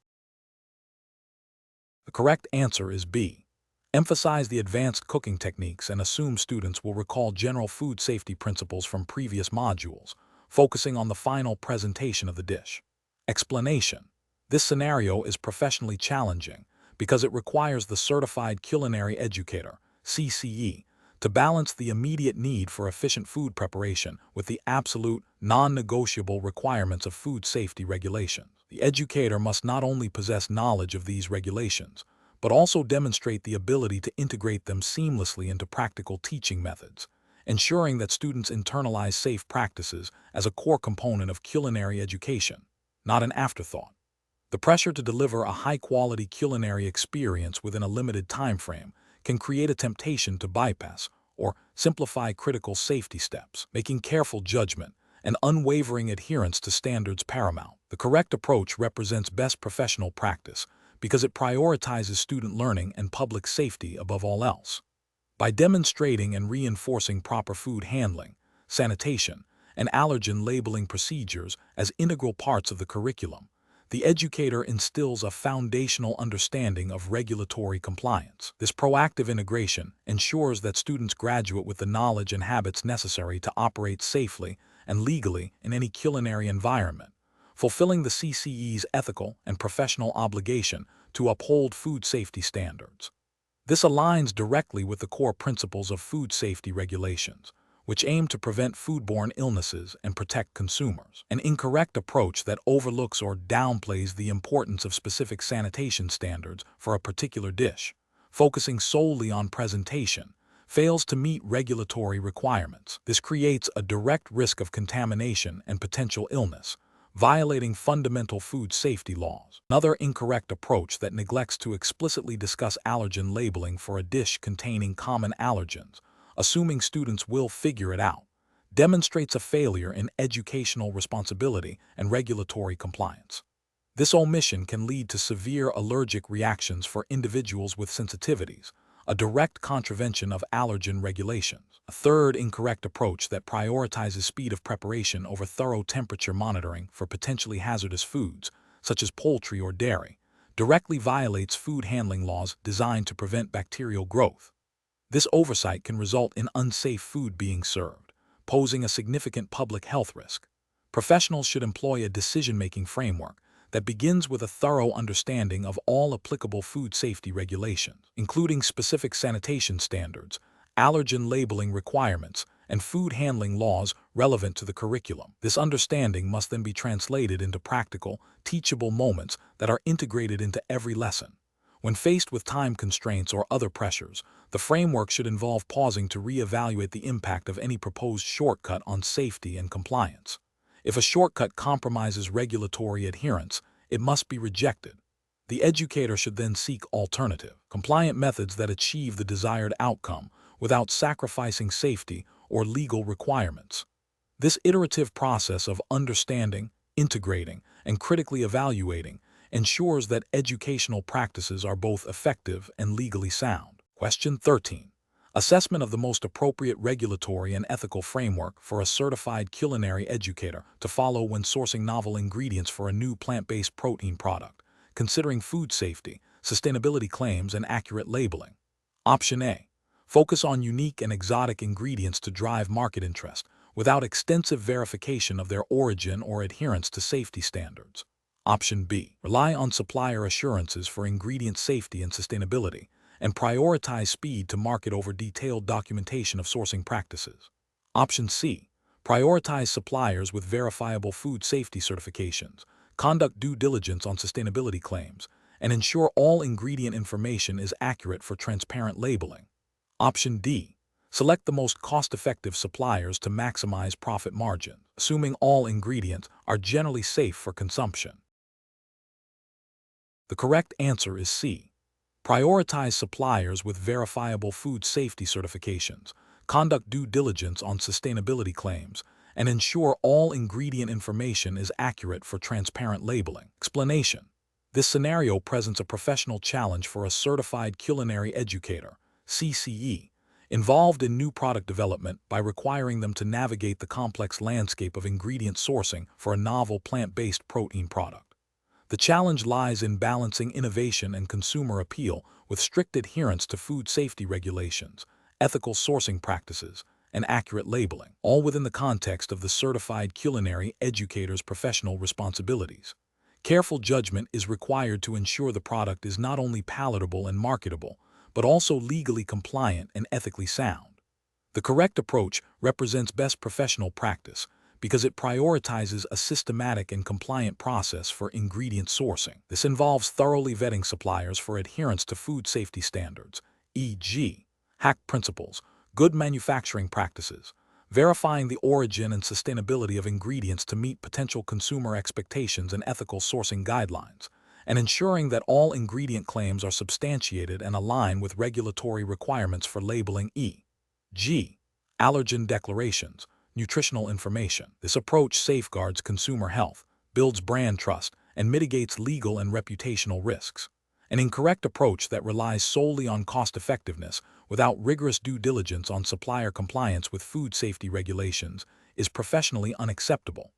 The correct answer is B. Emphasize the advanced cooking techniques and assume students will recall general food safety principles from previous modules, focusing on the final presentation of the dish. Explanation. This scenario is professionally challenging because it requires the Certified Culinary Educator, CCE, to balance the immediate need for efficient food preparation with the absolute, non-negotiable requirements of food safety regulations. The educator must not only possess knowledge of these regulations, but also demonstrate the ability to integrate them seamlessly into practical teaching methods, ensuring that students internalize safe practices as a core component of culinary education, not an afterthought. The pressure to deliver a high-quality culinary experience within a limited time frame can create a temptation to bypass or simplify critical safety steps, making careful judgment and unwavering adherence to standards paramount. The correct approach represents best professional practice because it prioritizes student learning and public safety above all else. By demonstrating and reinforcing proper food handling, sanitation, and allergen labeling procedures as integral parts of the curriculum, the educator instills a foundational understanding of regulatory compliance. This proactive integration ensures that students graduate with the knowledge and habits necessary to operate safely and legally in any culinary environment, fulfilling the CCE's ethical and professional obligation to uphold food safety standards. This aligns directly with the core principles of food safety regulations, which aim to prevent foodborne illnesses and protect consumers. An incorrect approach that overlooks or downplays the importance of specific sanitation standards for a particular dish, focusing solely on presentation, fails to meet regulatory requirements. This creates a direct risk of contamination and potential illness, violating fundamental food safety laws. Another incorrect approach that neglects to explicitly discuss allergen labeling for a dish containing common allergens, assuming students will figure it out, demonstrates a failure in educational responsibility and regulatory compliance. This omission can lead to severe allergic reactions for individuals with sensitivities, a direct contravention of allergen regulations. A third incorrect approach that prioritizes speed of preparation over thorough temperature monitoring for potentially hazardous foods, such as poultry or dairy, directly violates food handling laws designed to prevent bacterial growth. This oversight can result in unsafe food being served, posing a significant public health risk. Professionals should employ a decision-making framework that begins with a thorough understanding of all applicable food safety regulations, including specific sanitation standards, allergen labeling requirements, and food handling laws relevant to the curriculum. This understanding must then be translated into practical, teachable moments that are integrated into every lesson. When faced with time constraints or other pressures, the framework should involve pausing to reevaluate the impact of any proposed shortcut on safety and compliance. If a shortcut compromises regulatory adherence, it must be rejected. The educator should then seek alternative, compliant methods that achieve the desired outcome without sacrificing safety or legal requirements. This iterative process of understanding, integrating, and critically evaluating ensures that educational practices are both effective and legally sound. Question 13. Assessment of the most appropriate regulatory and ethical framework for a certified culinary educator to follow when sourcing novel ingredients for a new plant-based protein product, considering food safety, sustainability claims, and accurate labeling. Option A. Focus on unique and exotic ingredients to drive market interest, without extensive verification of their origin or adherence to safety standards. Option B. Rely on supplier assurances for ingredient safety and sustainability, and prioritize speed to market over detailed documentation of sourcing practices. Option C. Prioritize suppliers with verifiable food safety certifications, conduct due diligence on sustainability claims, and ensure all ingredient information is accurate for transparent labeling. Option D. Select the most cost-effective suppliers to maximize profit margin, assuming all ingredients are generally safe for consumption. The correct answer is C. Prioritize suppliers with verifiable food safety certifications, conduct due diligence on sustainability claims, and ensure all ingredient information is accurate for transparent labeling. Explanation. This scenario presents a professional challenge for a certified culinary educator, CCE, involved in new product development by requiring them to navigate the complex landscape of ingredient sourcing for a novel plant-based protein product. The challenge lies in balancing innovation and consumer appeal with strict adherence to food safety regulations, ethical sourcing practices, and accurate labeling, all within the context of the certified culinary educator's professional responsibilities. Careful judgment is required to ensure the product is not only palatable and marketable, but also legally compliant and ethically sound. The correct approach represents best professional practice because it prioritizes a systematic and compliant process for ingredient sourcing. This involves thoroughly vetting suppliers for adherence to food safety standards, e.g., HACCP principles, good manufacturing practices, verifying the origin and sustainability of ingredients to meet potential consumer expectations and ethical sourcing guidelines, and ensuring that all ingredient claims are substantiated and align with regulatory requirements for labeling e.g., allergen declarations, nutritional information. This approach safeguards consumer health, builds brand trust, and mitigates legal and reputational risks. An incorrect approach that relies solely on cost-effectiveness without rigorous due diligence on supplier compliance with food safety regulations is professionally unacceptable.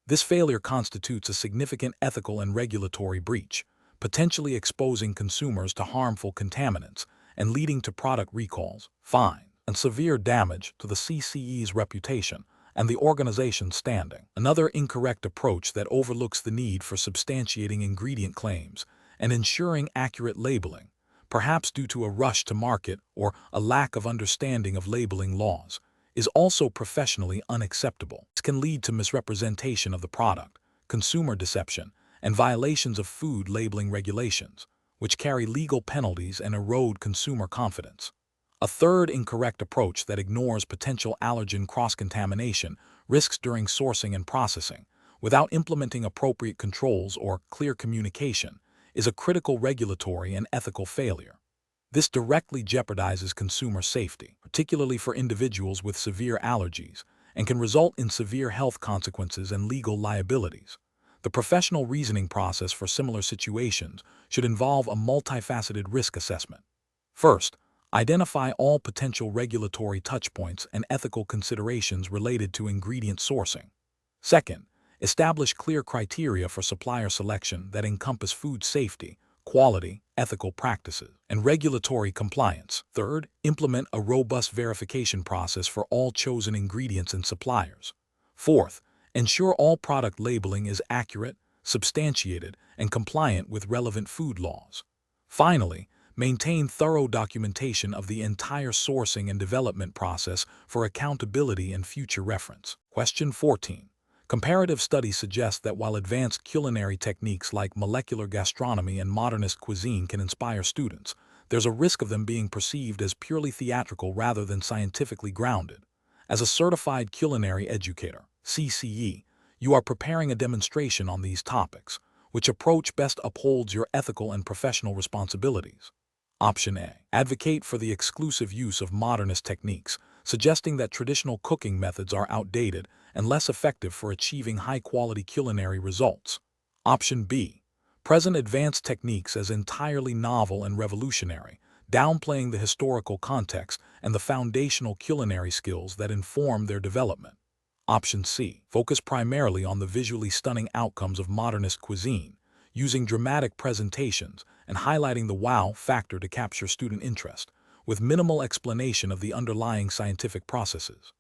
This failure constitutes a significant ethical and regulatory breach, potentially exposing consumers to harmful contaminants and leading to product recalls, fines, and severe damage to the CCE's reputation and the organization's standing. Another incorrect approach that overlooks the need for substantiating ingredient claims and ensuring accurate labeling, perhaps due to a rush to market or a lack of understanding of labeling laws, is also professionally unacceptable. This can lead to misrepresentation of the product, consumer deception, and violations of food labeling regulations, which carry legal penalties and erode consumer confidence. A third incorrect approach that ignores potential allergen cross-contamination risks during sourcing and processing, without implementing appropriate controls or clear communication, is a critical regulatory and ethical failure. This directly jeopardizes consumer safety, particularly for individuals with severe allergies, and can result in severe health consequences and legal liabilities. The professional reasoning process for similar situations should involve a multifaceted risk assessment. First, identify all potential regulatory touchpoints and ethical considerations related to ingredient sourcing. Second, establish clear criteria for supplier selection that encompass food safety, quality, ethical practices, and regulatory compliance. Third, implement a robust verification process for all chosen ingredients and suppliers. Fourth, ensure all product labeling is accurate, substantiated, and compliant with relevant food laws. Finally, maintain thorough documentation of the entire sourcing and development process for accountability and future reference. Question 14. Comparative studies suggest that while advanced culinary techniques like molecular gastronomy and modernist cuisine can inspire students, there's a risk of them being perceived as purely theatrical rather than scientifically grounded. As a certified culinary educator, CCE, you are preparing a demonstration on these topics. Which approach best upholds your ethical and professional responsibilities? Option A. Advocate for the exclusive use of modernist techniques, suggesting that traditional cooking methods are outdated and less effective for achieving high-quality culinary results. Option B. Present advanced techniques as entirely novel and revolutionary, downplaying the historical context and the foundational culinary skills that inform their development. Option C. Focus primarily on the visually stunning outcomes of modernist cuisine, using dramatic presentations and highlighting the wow factor to capture student interest, with minimal explanation of the underlying scientific processes.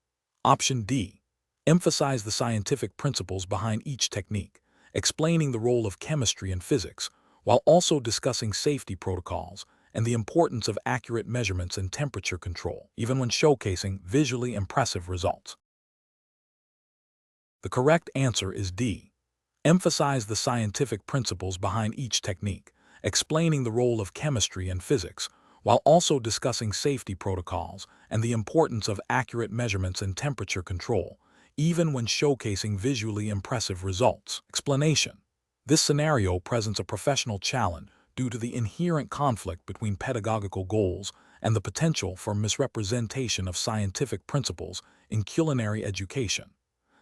Option D. Emphasize the scientific principles behind each technique, explaining the role of chemistry and physics, while also discussing safety protocols and the importance of accurate measurements and temperature control, even when showcasing visually impressive results. The correct answer is D. Emphasize the scientific principles behind each technique, explaining the role of chemistry and physics, while also discussing safety protocols and the importance of accurate measurements and temperature control, even when showcasing visually impressive results. Explanation. This scenario presents a professional challenge due to the inherent conflict between pedagogical goals and the potential for misrepresentation of scientific principles in culinary education.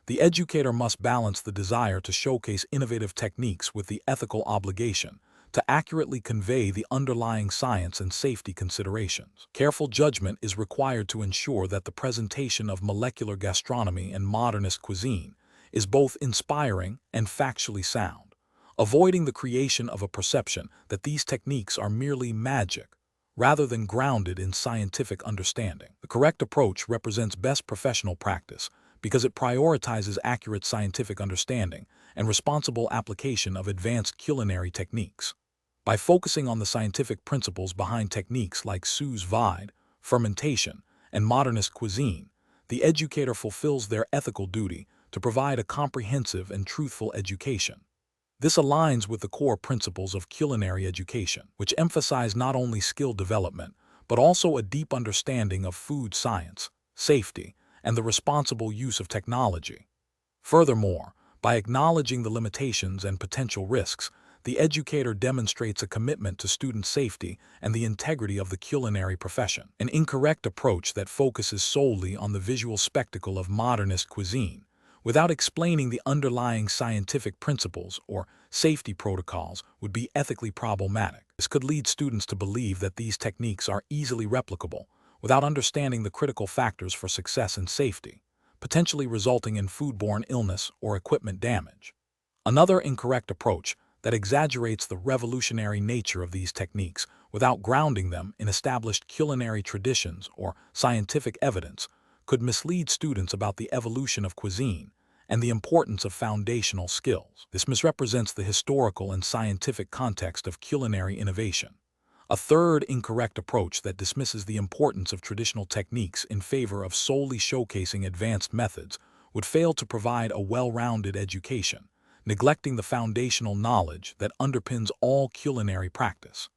The educator must balance the desire to showcase innovative techniques with the ethical obligation to accurately convey the underlying science and safety considerations. Careful judgment is required to ensure that the presentation of molecular gastronomy and modernist cuisine is both inspiring and factually sound, avoiding the creation of a perception that these techniques are merely magic rather than grounded in scientific understanding. The correct approach represents best professional practice because it prioritizes accurate scientific understanding and responsible application of advanced culinary techniques. By focusing on the scientific principles behind techniques like sous vide, fermentation, and modernist cuisine, the educator fulfills their ethical duty to provide a comprehensive and truthful education. This aligns with the core principles of culinary education, which emphasize not only skill development, but also a deep understanding of food science, safety, and the responsible use of technology. Furthermore, by acknowledging the limitations and potential risks, the educator demonstrates a commitment to student safety and the integrity of the culinary profession. An incorrect approach that focuses solely on the visual spectacle of modernist cuisine, without explaining the underlying scientific principles or safety protocols, would be ethically problematic. This could lead students to believe that these techniques are easily replicable, without understanding the critical factors for success and safety, potentially resulting in foodborne illness or equipment damage. Another incorrect approach that exaggerates the revolutionary nature of these techniques without grounding them in established culinary traditions or scientific evidence could mislead students about the evolution of cuisine and the importance of foundational skills. This misrepresents the historical and scientific context of culinary innovation. A third incorrect approach that dismisses the importance of traditional techniques in favor of solely showcasing advanced methods would fail to provide a well-rounded education, neglecting the foundational knowledge that underpins all culinary practice.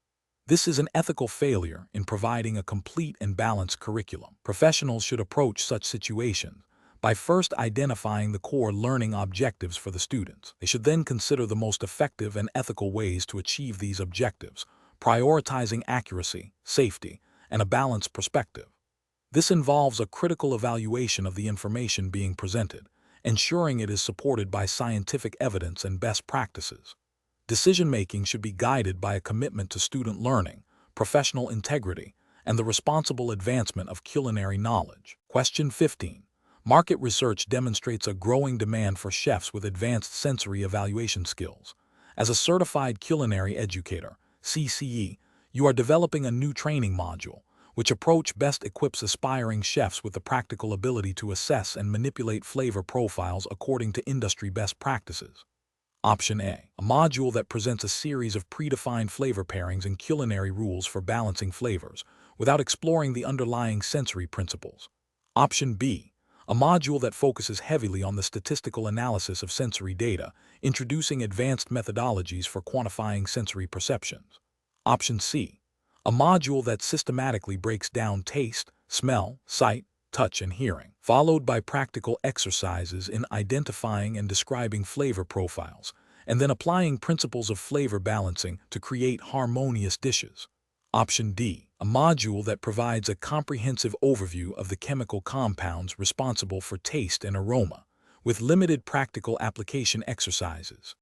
This is an ethical failure in providing a complete and balanced curriculum. Professionals should approach such situations by first identifying the core learning objectives for the students. They should then consider the most effective and ethical ways to achieve these objectives, prioritizing accuracy, safety, and a balanced perspective. This involves a critical evaluation of the information being presented, ensuring it is supported by scientific evidence and best practices. Decision-making should be guided by a commitment to student learning, professional integrity, and the responsible advancement of culinary knowledge. Question 15. Market research demonstrates a growing demand for chefs with advanced sensory evaluation skills. As a certified culinary educator, CCE, you are developing a new training module, which approach best equips aspiring chefs with the practical ability to assess and manipulate flavor profiles according to industry best practices. Option A, a module that presents a series of predefined flavor pairings and culinary rules for balancing flavors, without exploring the underlying sensory principles. Option B, a module that focuses heavily on the statistical analysis of sensory data, introducing advanced methodologies for quantifying sensory perceptions. Option C, a module that systematically breaks down taste, smell, sight, touch, and hearing, followed by practical exercises in identifying and describing flavor profiles, and then applying principles of flavor balancing to create harmonious dishes. Option D, a module that provides a comprehensive overview of the chemical compounds responsible for taste and aroma, with limited practical application exercises.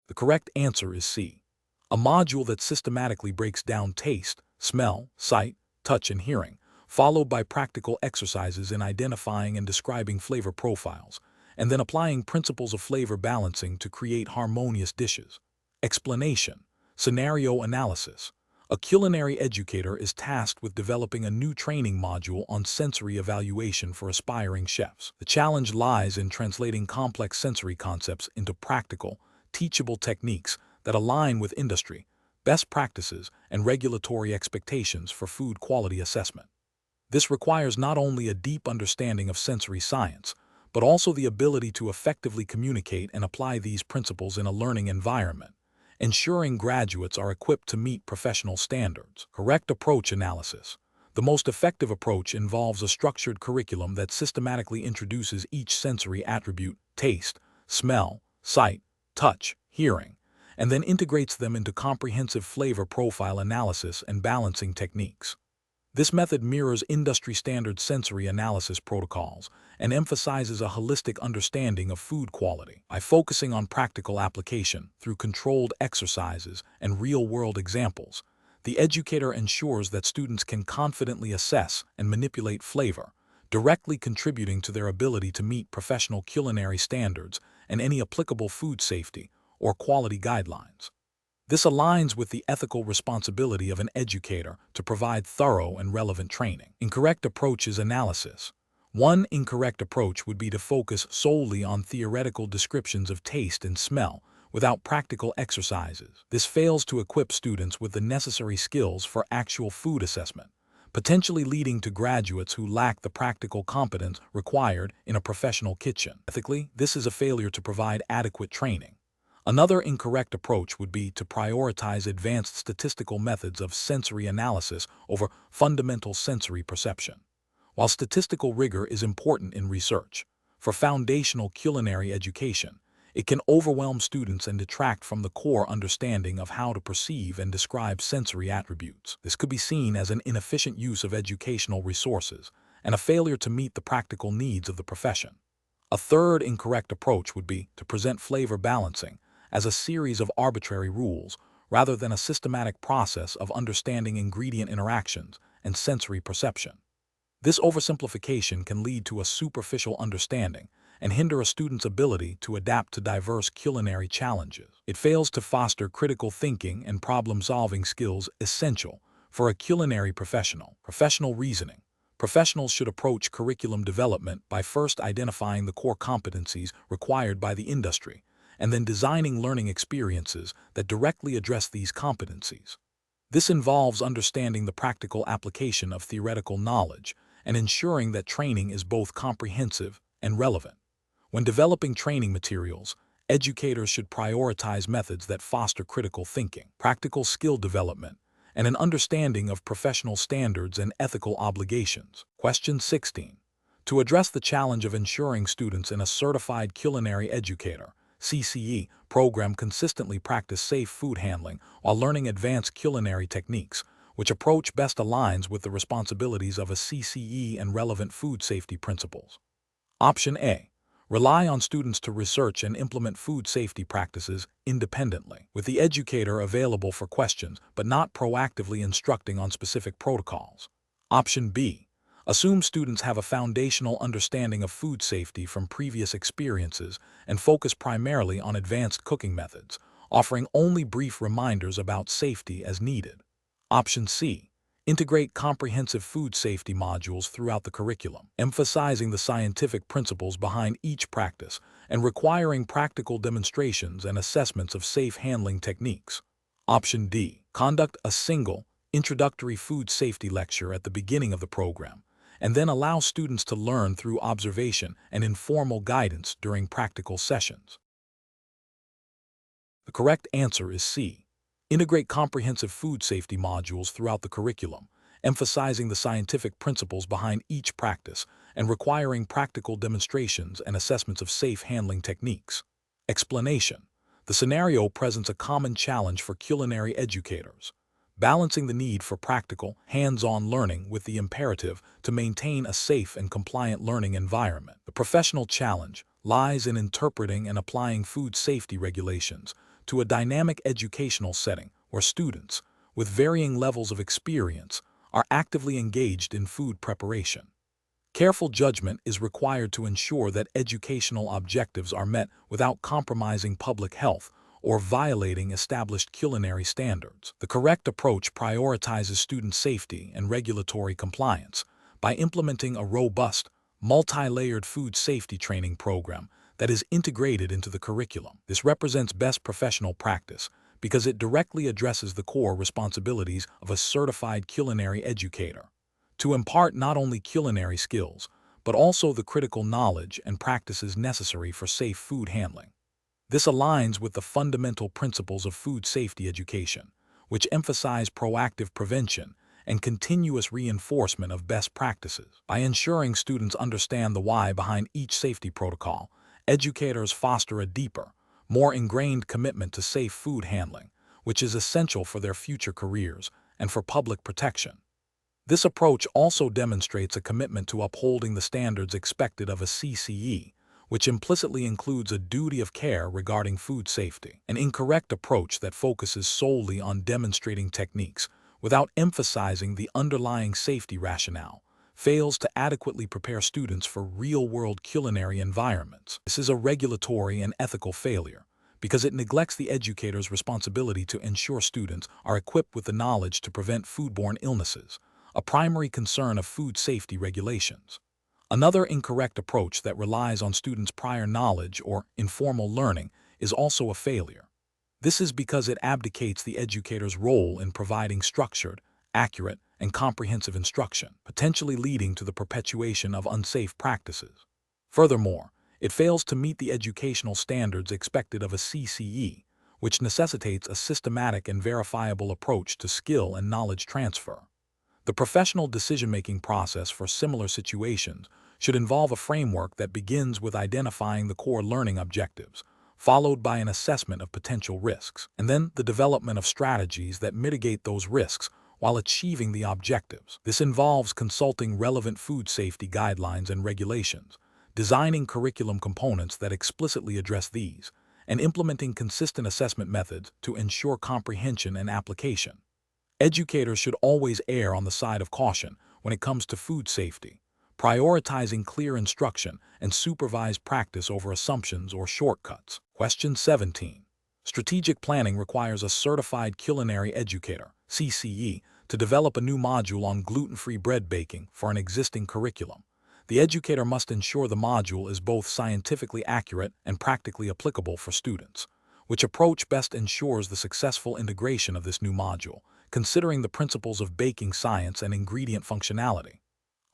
The correct answer is C, a module that systematically breaks down taste, smell, sight, touch, and hearing, followed by practical exercises in identifying and describing flavor profiles, and then applying principles of flavor balancing to create harmonious dishes. Explanation. Scenario analysis. A culinary educator is tasked with developing a new training module on sensory evaluation for aspiring chefs. The challenge lies in translating complex sensory concepts into practical, teachable techniques that align with industry, best practices, and regulatory expectations for food quality assessment. This requires not only a deep understanding of sensory science, but also the ability to effectively communicate and apply these principles in a learning environment, ensuring graduates are equipped to meet professional standards. Correct approach analysis. The most effective approach involves a structured curriculum that systematically introduces each sensory attribute, taste, smell, sight, touch, hearing, and then integrates them into comprehensive flavor profile analysis and balancing techniques. This method mirrors industry-standard sensory analysis protocols and emphasizes a holistic understanding of food quality. By focusing on practical application through controlled exercises and real-world examples, the educator ensures that students can confidently assess and manipulate flavor, directly contributing to their ability to meet professional culinary standards and any applicable food safety or quality guidelines. This aligns with the ethical responsibility of an educator to provide thorough and relevant training. Incorrect approach is analysis. One incorrect approach would be to focus solely on theoretical descriptions of taste and smell without practical exercises. This fails to equip students with the necessary skills for actual food assessment, potentially leading to graduates who lack the practical competence required in a professional kitchen. Ethically, this is a failure to provide adequate training. Another incorrect approach would be to prioritize advanced statistical methods of sensory analysis over fundamental sensory perception. While statistical rigor is important in research, for foundational culinary education, it can overwhelm students and detract from the core understanding of how to perceive and describe sensory attributes. This could be seen as an inefficient use of educational resources and a failure to meet the practical needs of the profession. A third incorrect approach would be to present flavor balancing as a series of arbitrary rules rather than a systematic process of understanding ingredient interactions and sensory perception. This oversimplification can lead to a superficial understanding and hinder a student's ability to adapt to diverse culinary challenges. It fails to foster critical thinking and problem-solving skills essential for a culinary professional. Professional reasoning. Professionals should approach curriculum development by first identifying the core competencies required by the industry, and then designing learning experiences that directly address these competencies. This involves understanding the practical application of theoretical knowledge and ensuring that training is both comprehensive and relevant. When developing training materials, educators should prioritize methods that foster critical thinking, practical skill development, and an understanding of professional standards and ethical obligations. Question 16. To address the challenge of ensuring students in a certified culinary educator (CCE) program consistently practice safe food handling while learning advanced culinary techniques, which approach best aligns with the responsibilities of a CCE and relevant food safety principles? Option A. Rely on students to research and implement food safety practices independently, with the educator available for questions but not proactively instructing on specific protocols. Option B. Assume students have a foundational understanding of food safety from previous experiences and focus primarily on advanced cooking methods, offering only brief reminders about safety as needed. Option C. Integrate comprehensive food safety modules throughout the curriculum, emphasizing the scientific principles behind each practice and requiring practical demonstrations and assessments of safe handling techniques. Option D. Conduct a single, introductory food safety lecture at the beginning of the program, and then allow students to learn through observation and informal guidance during practical sessions. The correct answer is C. Integrate comprehensive food safety modules throughout the curriculum, emphasizing the scientific principles behind each practice and requiring practical demonstrations and assessments of safe handling techniques. Explanation. The scenario presents a common challenge for culinary educators, balancing the need for practical, hands-on learning with the imperative to maintain a safe and compliant learning environment. The professional challenge lies in interpreting and applying food safety regulations to a dynamic educational setting where students, with varying levels of experience, are actively engaged in food preparation. Careful judgment is required to ensure that educational objectives are met without compromising public health or violating established culinary standards. The correct approach prioritizes student safety and regulatory compliance by implementing a robust, multi-layered food safety training program that is integrated into the curriculum. This represents best professional practice because it directly addresses the core responsibilities of a certified culinary educator, to impart not only culinary skills, but also the critical knowledge and practices necessary for safe food handling. This aligns with the fundamental principles of food safety education, which emphasize proactive prevention and continuous reinforcement of best practices. By ensuring students understand the why behind each safety protocol, educators foster a deeper, more ingrained commitment to safe food handling, which is essential for their future careers and for public protection. This approach also demonstrates a commitment to upholding the standards expected of a CCE, which implicitly includes a duty of care regarding food safety. An incorrect approach that focuses solely on demonstrating techniques without emphasizing the underlying safety rationale fails to adequately prepare students for real-world culinary environments. This is a regulatory and ethical failure, because it neglects the educator's responsibility to ensure students are equipped with the knowledge to prevent foodborne illnesses, a primary concern of food safety regulations. Another incorrect approach that relies on students' prior knowledge or informal learning is also a failure. This is because it abdicates the educator's role in providing structured, accurate, and comprehensive instruction, potentially leading to the perpetuation of unsafe practices. Furthermore, it fails to meet the educational standards expected of a CCE, which necessitates a systematic and verifiable approach to skill and knowledge transfer. The professional decision-making process for similar situations should involve a framework that begins with identifying the core learning objectives, followed by an assessment of potential risks, and then the development of strategies that mitigate those risks while achieving the objectives. This involves consulting relevant food safety guidelines and regulations, designing curriculum components that explicitly address these, and implementing consistent assessment methods to ensure comprehension and application. Educators should always err on the side of caution when it comes to food safety, prioritizing clear instruction and supervised practice over assumptions or shortcuts. Question 17. Strategic planning requires a certified culinary educator, CCE, to develop a new module on gluten-free bread baking for an existing curriculum. The educator must ensure the module is both scientifically accurate and practically applicable for students. Which approach best ensures the successful integration of this new module, considering the principles of baking science and ingredient functionality?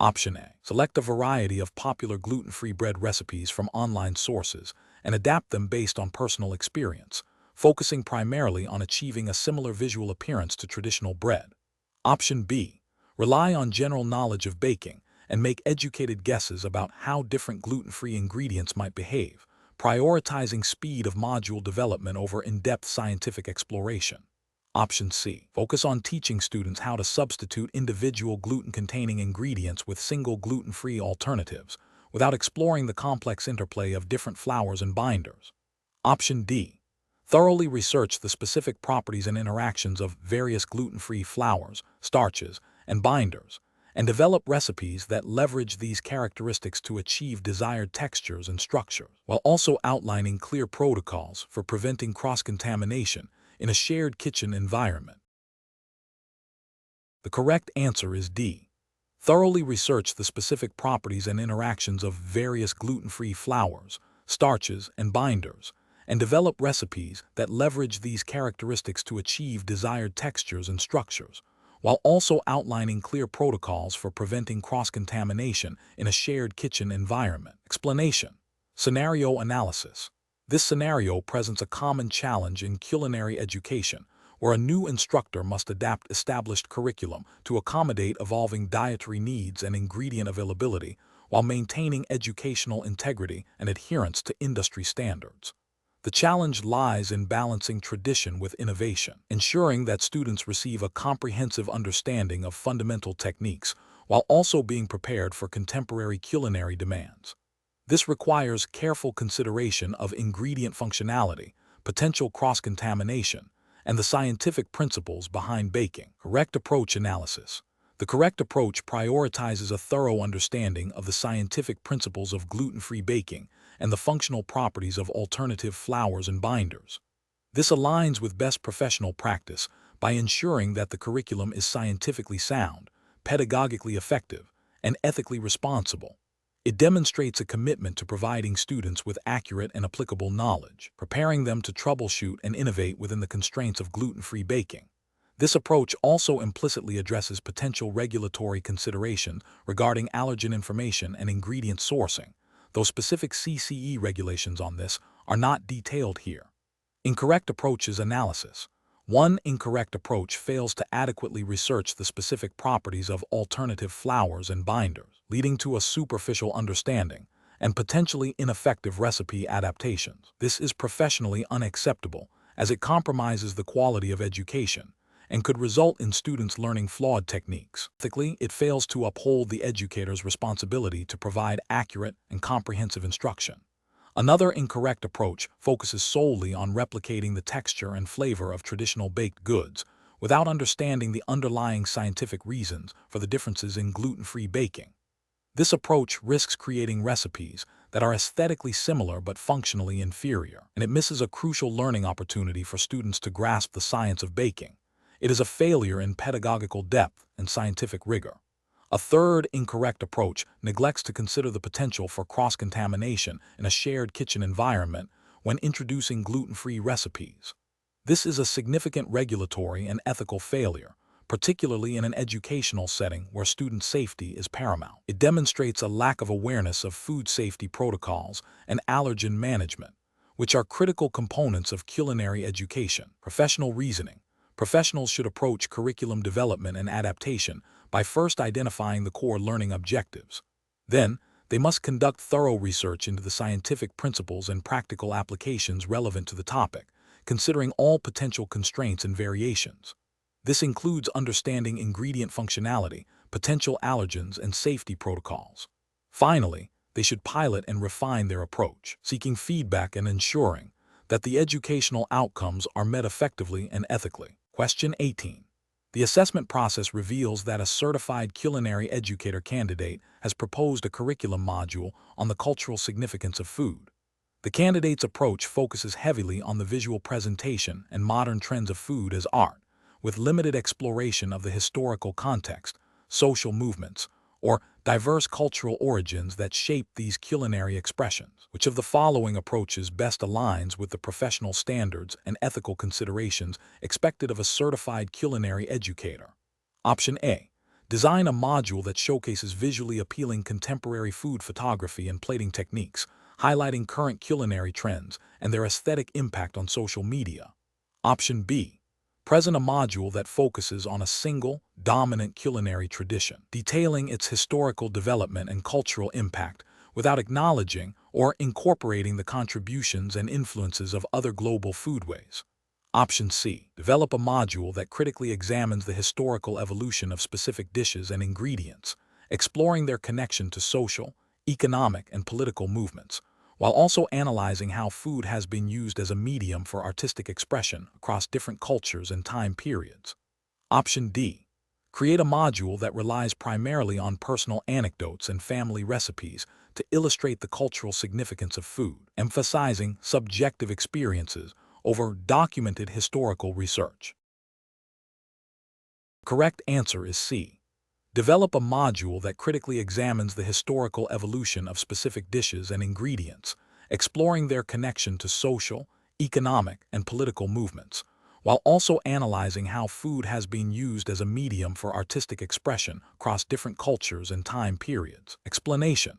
Option A. Select a variety of popular gluten-free bread recipes from online sources and adapt them based on personal experience, focusing primarily on achieving a similar visual appearance to traditional bread. Option B. Rely on general knowledge of baking and make educated guesses about how different gluten-free ingredients might behave, prioritizing speed of module development over in-depth scientific exploration. Option C. Focus on teaching students how to substitute individual gluten-containing ingredients with single gluten-free alternatives, without exploring the complex interplay of different flours and binders. Option D. Thoroughly research the specific properties and interactions of various gluten-free flours, starches, and binders, and develop recipes that leverage these characteristics to achieve desired textures and structures, while also outlining clear protocols for preventing cross-contamination in a shared kitchen environment. The correct answer is D. Thoroughly research the specific properties and interactions of various gluten-free flours, starches, and binders, and develop recipes that leverage these characteristics to achieve desired textures and structures, while also outlining clear protocols for preventing cross-contamination in a shared kitchen environment. Explanation. Scenario analysis. This scenario presents a common challenge in culinary education, where a new instructor must adapt established curriculum to accommodate evolving dietary needs and ingredient availability, while maintaining educational integrity and adherence to industry standards. The challenge lies in balancing tradition with innovation, ensuring that students receive a comprehensive understanding of fundamental techniques while also being prepared for contemporary culinary demands. This requires careful consideration of ingredient functionality, potential cross-contamination, and the scientific principles behind baking. Correct approach analysis. The correct approach prioritizes a thorough understanding of the scientific principles of gluten-free baking and the functional properties of alternative flours and binders. This aligns with best professional practice by ensuring that the curriculum is scientifically sound, pedagogically effective, and ethically responsible. It demonstrates a commitment to providing students with accurate and applicable knowledge, preparing them to troubleshoot and innovate within the constraints of gluten-free baking. This approach also implicitly addresses potential regulatory considerations regarding allergen information and ingredient sourcing, though specific CCE regulations on this are not detailed here. Incorrect approaches analysis. One incorrect approach fails to adequately research the specific properties of alternative flours and binders, leading to a superficial understanding and potentially ineffective recipe adaptations. This is professionally unacceptable, as it compromises the quality of education and could result in students learning flawed techniques. Ethically, it fails to uphold the educator's responsibility to provide accurate and comprehensive instruction. Another incorrect approach focuses solely on replicating the texture and flavor of traditional baked goods without understanding the underlying scientific reasons for the differences in gluten-free baking. This approach risks creating recipes that are aesthetically similar but functionally inferior, and it misses a crucial learning opportunity for students to grasp the science of baking. It is a failure in pedagogical depth and scientific rigor. A third incorrect approach neglects to consider the potential for cross-contamination in a shared kitchen environment when introducing gluten-free recipes. This is a significant regulatory and ethical failure, particularly in an educational setting where student safety is paramount. It demonstrates a lack of awareness of food safety protocols and allergen management, which are critical components of culinary education. Professional reasoning. Professionals should approach curriculum development and adaptation by first identifying the core learning objectives. Then, they must conduct thorough research into the scientific principles and practical applications relevant to the topic, considering all potential constraints and variations. This includes understanding ingredient functionality, potential allergens, and safety protocols. Finally, they should pilot and refine their approach, seeking feedback and ensuring that the educational outcomes are met effectively and ethically. Question 18. The assessment process reveals that a certified culinary educator candidate has proposed a curriculum module on the cultural significance of food. The candidate's approach focuses heavily on the visual presentation and modern trends of food as art, with limited exploration of the historical context, social movements, or diverse cultural origins that shape these culinary expressions. Which of the following approaches best aligns with the professional standards and ethical considerations expected of a certified culinary educator? Option A. Design a module that showcases visually appealing contemporary food photography and plating techniques, highlighting current culinary trends and their aesthetic impact on social media. Option B. Present a module that focuses on a single, dominant culinary tradition, detailing its historical development and cultural impact without acknowledging or incorporating the contributions and influences of other global foodways. Option C. Develop a module that critically examines the historical evolution of specific dishes and ingredients, exploring their connection to social, economic, and political movements, while also analyzing how food has been used as a medium for artistic expression across different cultures and time periods. Option D. Create a module that relies primarily on personal anecdotes and family recipes to illustrate the cultural significance of food, emphasizing subjective experiences over documented historical research. The correct answer is C. Develop a module that critically examines the historical evolution of specific dishes and ingredients, exploring their connection to social, economic, and political movements, while also analyzing how food has been used as a medium for artistic expression across different cultures and time periods. Explanation.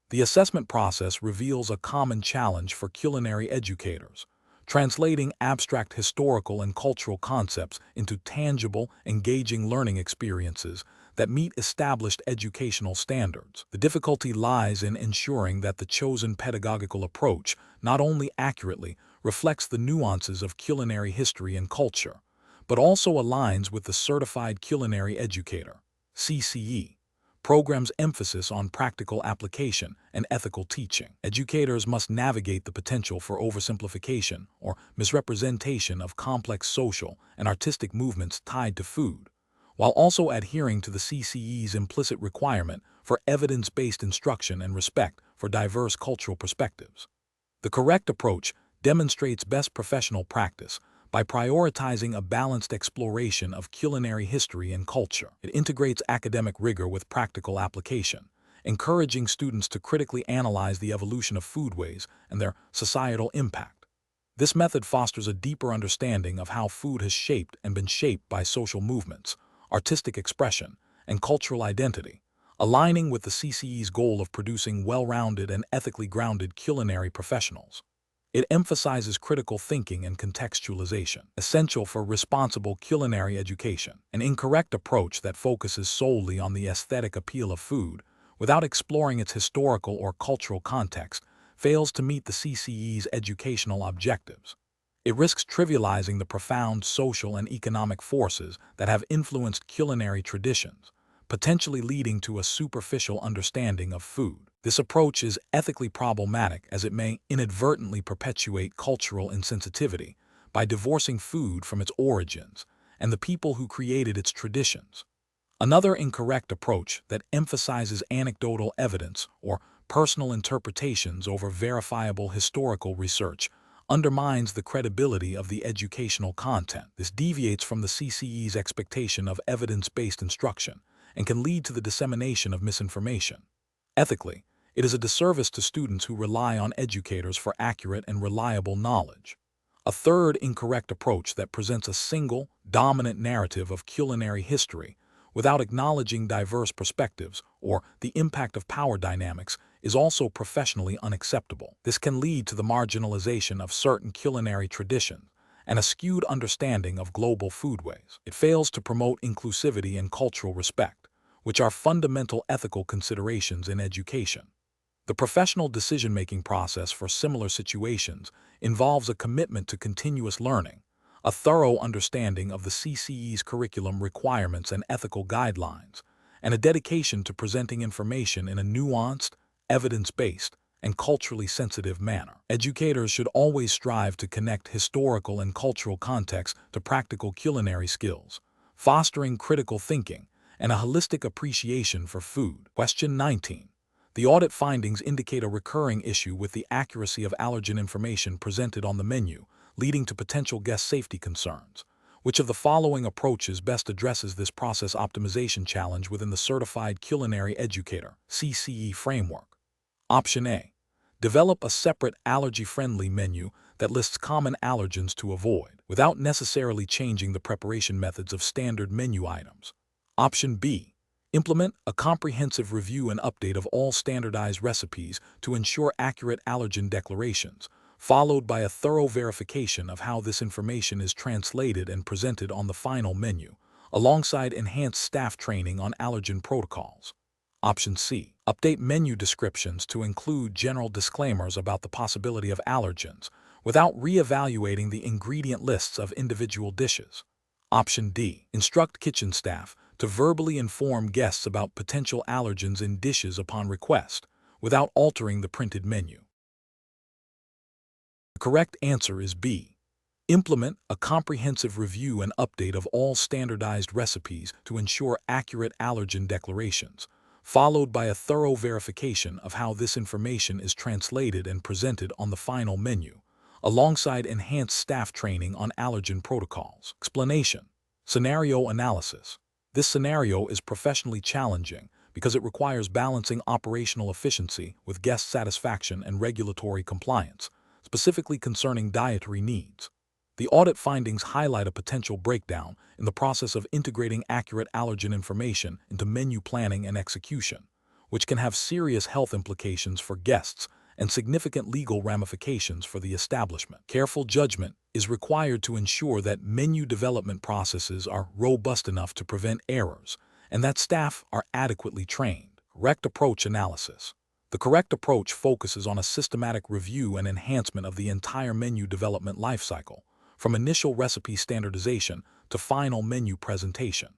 The assessment process reveals a common challenge for culinary educators, translating abstract historical and cultural concepts into tangible, engaging learning experiences that meet established educational standards. The difficulty lies in ensuring that the chosen pedagogical approach not only accurately reflects the nuances of culinary history and culture, but also aligns with the Certified Culinary Educator (CCE) program's emphasis on practical application and ethical teaching. Educators must navigate the potential for oversimplification or misrepresentation of complex social and artistic movements tied to food, while also adhering to the CCE's implicit requirement for evidence-based instruction and respect for diverse cultural perspectives. The correct approach demonstrates best professional practice by prioritizing a balanced exploration of culinary history and culture. It integrates academic rigor with practical application, encouraging students to critically analyze the evolution of foodways and their societal impact. This method fosters a deeper understanding of how food has shaped and been shaped by social movements, artistic expression, and cultural identity, aligning with the CCE's goal of producing well-rounded and ethically grounded culinary professionals. It emphasizes critical thinking and contextualization, essential for responsible culinary education. An incorrect approach that focuses solely on the aesthetic appeal of food without exploring its historical or cultural context, fails to meet the CCE's educational objectives. It risks trivializing the profound social and economic forces that have influenced culinary traditions, potentially leading to a superficial understanding of food. This approach is ethically problematic as it may inadvertently perpetuate cultural insensitivity by divorcing food from its origins and the people who created its traditions. Another incorrect approach that emphasizes anecdotal evidence or personal interpretations over verifiable historical research undermines the credibility of the educational content. This deviates from the CCE's expectation of evidence-based instruction and can lead to the dissemination of misinformation. Ethically, it is a disservice to students who rely on educators for accurate and reliable knowledge. A third incorrect approach that presents a single, dominant narrative of culinary history without acknowledging diverse perspectives or the impact of power dynamics is also professionally unacceptable. This can lead to the marginalization of certain culinary traditions and a skewed understanding of global foodways. It fails to promote inclusivity and cultural respect, which are fundamental ethical considerations in education. The professional decision-making process for similar situations involves a commitment to continuous learning, a thorough understanding of the CCE's curriculum requirements and ethical guidelines, and a dedication to presenting information in a nuanced, evidence-based, and culturally sensitive manner. Educators should always strive to connect historical and cultural context to practical culinary skills, fostering critical thinking and a holistic appreciation for food. Question 19. The audit findings indicate a recurring issue with the accuracy of allergen information presented on the menu, leading to potential guest safety concerns. Which of the following approaches best addresses this process optimization challenge within the Certified Culinary Educator (CCE) framework? Option A. Develop a separate allergy-friendly menu that lists common allergens to avoid, without necessarily changing the preparation methods of standard menu items. Option B. Implement a comprehensive review and update of all standardized recipes to ensure accurate allergen declarations, followed by a thorough verification of how this information is translated and presented on the final menu, alongside enhanced staff training on allergen protocols. Option C. Update menu descriptions to include general disclaimers about the possibility of allergens, without re-evaluating the ingredient lists of individual dishes. Option D. Instruct kitchen staff to verbally inform guests about potential allergens in dishes upon request, without altering the printed menu. The correct answer is B. Implement a comprehensive review and update of all standardized recipes to ensure accurate allergen declarations, followed by a thorough verification of how this information is translated and presented on the final menu, alongside enhanced staff training on allergen protocols. Explanation. Scenario analysis. This scenario is professionally challenging because it requires balancing operational efficiency with guest satisfaction and regulatory compliance, specifically concerning dietary needs. The audit findings highlight a potential breakdown in the process of integrating accurate allergen information into menu planning and execution, which can have serious health implications for guests and significant legal ramifications for the establishment. Careful judgment is required to ensure that menu development processes are robust enough to prevent errors and that staff are adequately trained. Correct approach analysis. The correct approach focuses on a systematic review and enhancement of the entire menu development lifecycle, from initial recipe standardization to final menu presentation.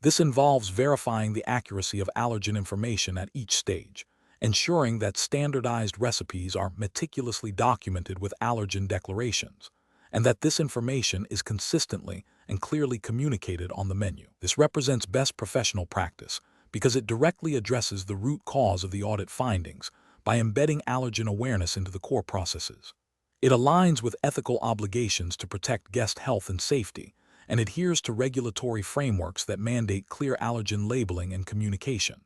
This involves verifying the accuracy of allergen information at each stage, ensuring that standardized recipes are meticulously documented with allergen declarations, and that this information is consistently and clearly communicated on the menu. This represents best professional practice because it directly addresses the root cause of the audit findings by embedding allergen awareness into the core processes. It aligns with ethical obligations to protect guest health and safety and adheres to regulatory frameworks that mandate clear allergen labeling and communication.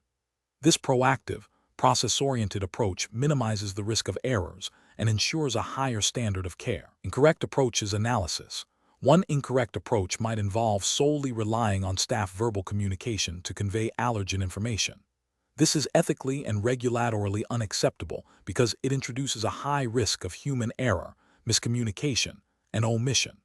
This proactive, process-oriented approach minimizes the risk of errors and ensures a higher standard of care. Incorrect approach is analysis. One incorrect approach might involve solely relying on staff verbal communication to convey allergen information. This is ethically and regulatorily unacceptable because it introduces a high risk of human error, miscommunication, and omission.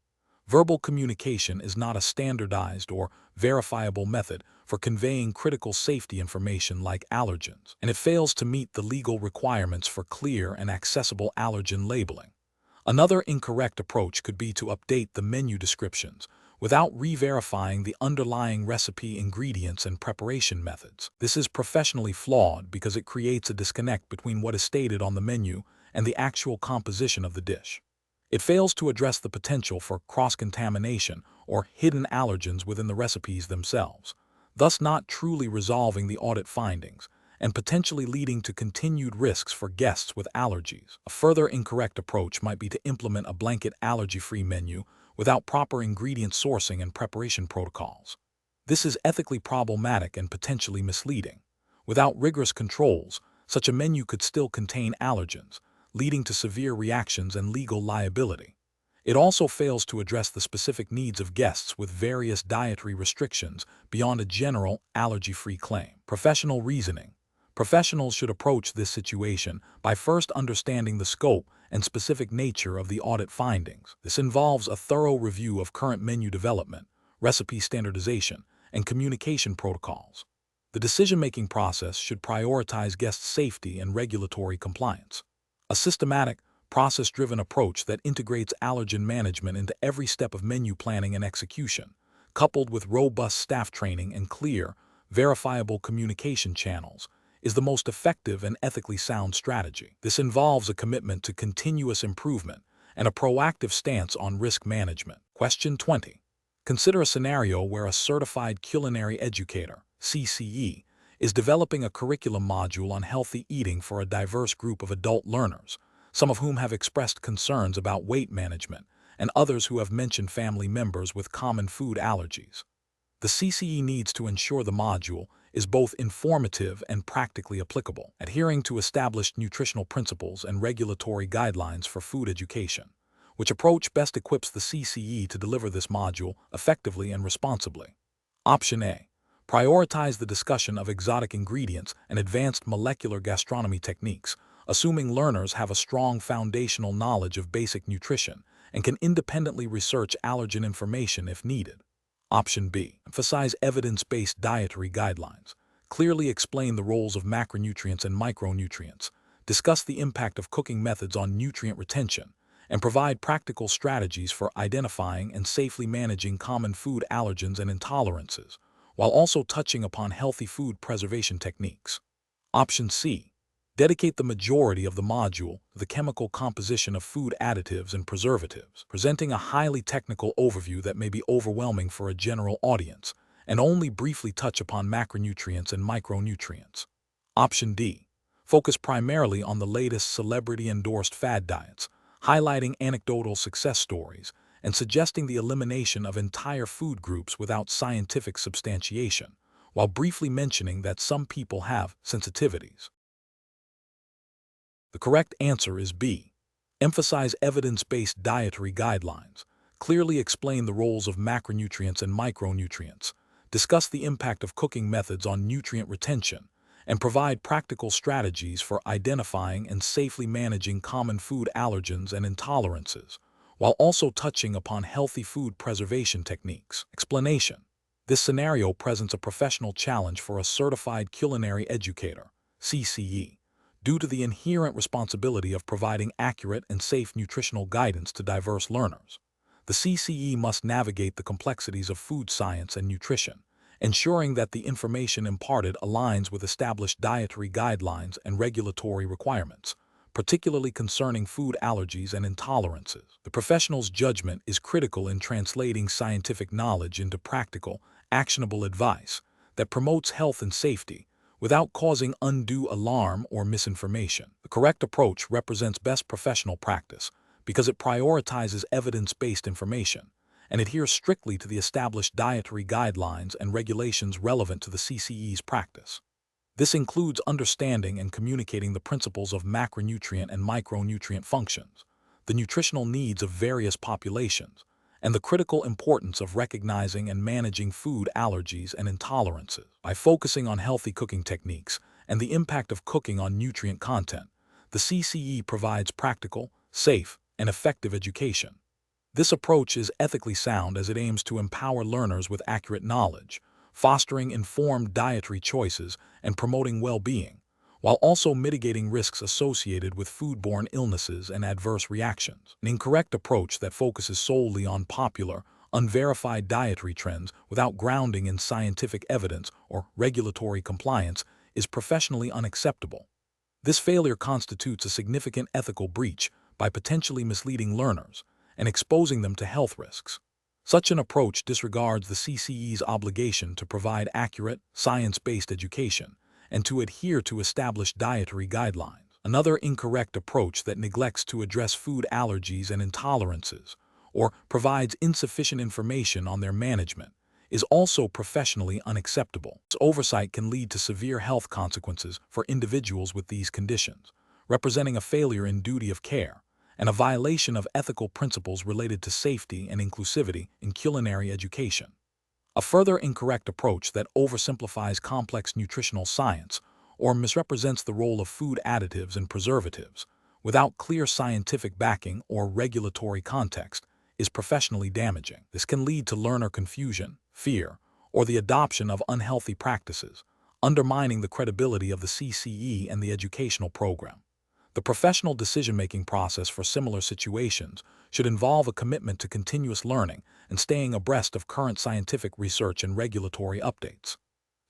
Verbal communication is not a standardized or verifiable method for conveying critical safety information like allergens, and it fails to meet the legal requirements for clear and accessible allergen labeling. Another incorrect approach could be to update the menu descriptions without re-verifying the underlying recipe ingredients and preparation methods. This is professionally flawed because it creates a disconnect between what is stated on the menu and the actual composition of the dish. It fails to address the potential for cross-contamination or hidden allergens within the recipes themselves, thus not truly resolving the audit findings and potentially leading to continued risks for guests with allergies. A further incorrect approach might be to implement a blanket allergy-free menu without proper ingredient sourcing and preparation protocols. This is ethically problematic and potentially misleading. Without rigorous controls, such a menu could still contain allergens, leading to severe reactions and legal liability. It also fails to address the specific needs of guests with various dietary restrictions beyond a general allergy-free claim. Professional reasoning. Professionals should approach this situation by first understanding the scope and specific nature of the audit findings. This involves a thorough review of current menu development, recipe standardization, and communication protocols. The decision-making process should prioritize guest safety and regulatory compliance. A systematic, process-driven approach that integrates allergen management into every step of menu planning and execution, coupled with robust staff training and clear, verifiable communication channels, is the most effective and ethically sound strategy. This involves a commitment to continuous improvement and a proactive stance on risk management. Question 20. Consider a scenario where a certified culinary educator, CCE, is developing a curriculum module on healthy eating for a diverse group of adult learners, some of whom have expressed concerns about weight management, and others who have mentioned family members with common food allergies. The CCE needs to ensure the module is both informative and practically applicable, adhering to established nutritional principles and regulatory guidelines for food education. Which approach best equips the CCE to deliver this module effectively and responsibly? Option A. Prioritize the discussion of exotic ingredients and advanced molecular gastronomy techniques, assuming learners have a strong foundational knowledge of basic nutrition and can independently research allergen information if needed. Option B. Emphasize evidence-based dietary guidelines. Clearly explain the roles of macronutrients and micronutrients, discuss the impact of cooking methods on nutrient retention, and provide practical strategies for identifying and safely managing common food allergens and intolerances, while also touching upon healthy food preservation techniques. Option C. Dedicate the majority of the module to the chemical composition of food additives and preservatives, presenting a highly technical overview that may be overwhelming for a general audience, and only briefly touch upon macronutrients and micronutrients. Option D. Focus primarily on the latest celebrity-endorsed fad diets, highlighting anecdotal success stories, and suggesting the elimination of entire food groups without scientific substantiation, while briefly mentioning that some people have sensitivities. The correct answer is B. Emphasize evidence-based dietary guidelines, clearly explain the roles of macronutrients and micronutrients, discuss the impact of cooking methods on nutrient retention, and provide practical strategies for identifying and safely managing common food allergens and intolerances, while also touching upon healthy food preservation techniques. Explanation. This scenario presents a professional challenge for a certified culinary educator, CCE, due to the inherent responsibility of providing accurate and safe nutritional guidance to diverse learners. The CCE must navigate the complexities of food science and nutrition, ensuring that the information imparted aligns with established dietary guidelines and regulatory requirements, particularly concerning food allergies and intolerances. The professional's judgment is critical in translating scientific knowledge into practical, actionable advice that promotes health and safety without causing undue alarm or misinformation. The correct approach represents best professional practice because it prioritizes evidence-based information and adheres strictly to the established dietary guidelines and regulations relevant to the CCE's practice. This includes understanding and communicating the principles of macronutrient and micronutrient functions, the nutritional needs of various populations, and the critical importance of recognizing and managing food allergies and intolerances. By focusing on healthy cooking techniques and the impact of cooking on nutrient content, the CCE provides practical, safe, and effective education. This approach is ethically sound as it aims to empower learners with accurate knowledge, fostering informed dietary choices and promoting well-being, while also mitigating risks associated with foodborne illnesses and adverse reactions. An incorrect approach that focuses solely on popular, unverified dietary trends without grounding in scientific evidence or regulatory compliance is professionally unacceptable. This failure constitutes a significant ethical breach by potentially misleading learners and exposing them to health risks. Such an approach disregards the CCE's obligation to provide accurate, science-based education and to adhere to established dietary guidelines. Another incorrect approach that neglects to address food allergies and intolerances or provides insufficient information on their management is also professionally unacceptable. This oversight can lead to severe health consequences for individuals with these conditions, representing a failure in duty of care and a violation of ethical principles related to safety and inclusivity in culinary education. A further incorrect approach that oversimplifies complex nutritional science or misrepresents the role of food additives and preservatives without clear scientific backing or regulatory context is professionally damaging. This can lead to learner confusion, fear, or the adoption of unhealthy practices, undermining the credibility of the CCE and the educational program. The professional decision-making process for similar situations should involve a commitment to continuous learning and staying abreast of current scientific research and regulatory updates.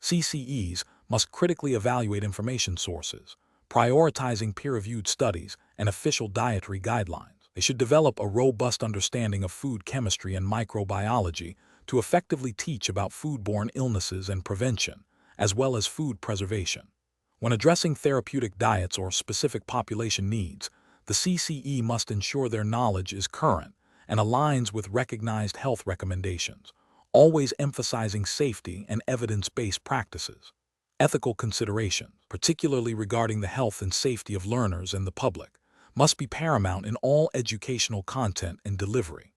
CCEs must critically evaluate information sources, prioritizing peer-reviewed studies and official dietary guidelines. They should develop a robust understanding of food chemistry and microbiology to effectively teach about foodborne illnesses and prevention, as well as food preservation. When addressing therapeutic diets or specific population needs, the CCE must ensure their knowledge is current and aligns with recognized health recommendations, always emphasizing safety and evidence-based practices. Ethical considerations, particularly regarding the health and safety of learners and the public, must be paramount in all educational content and delivery.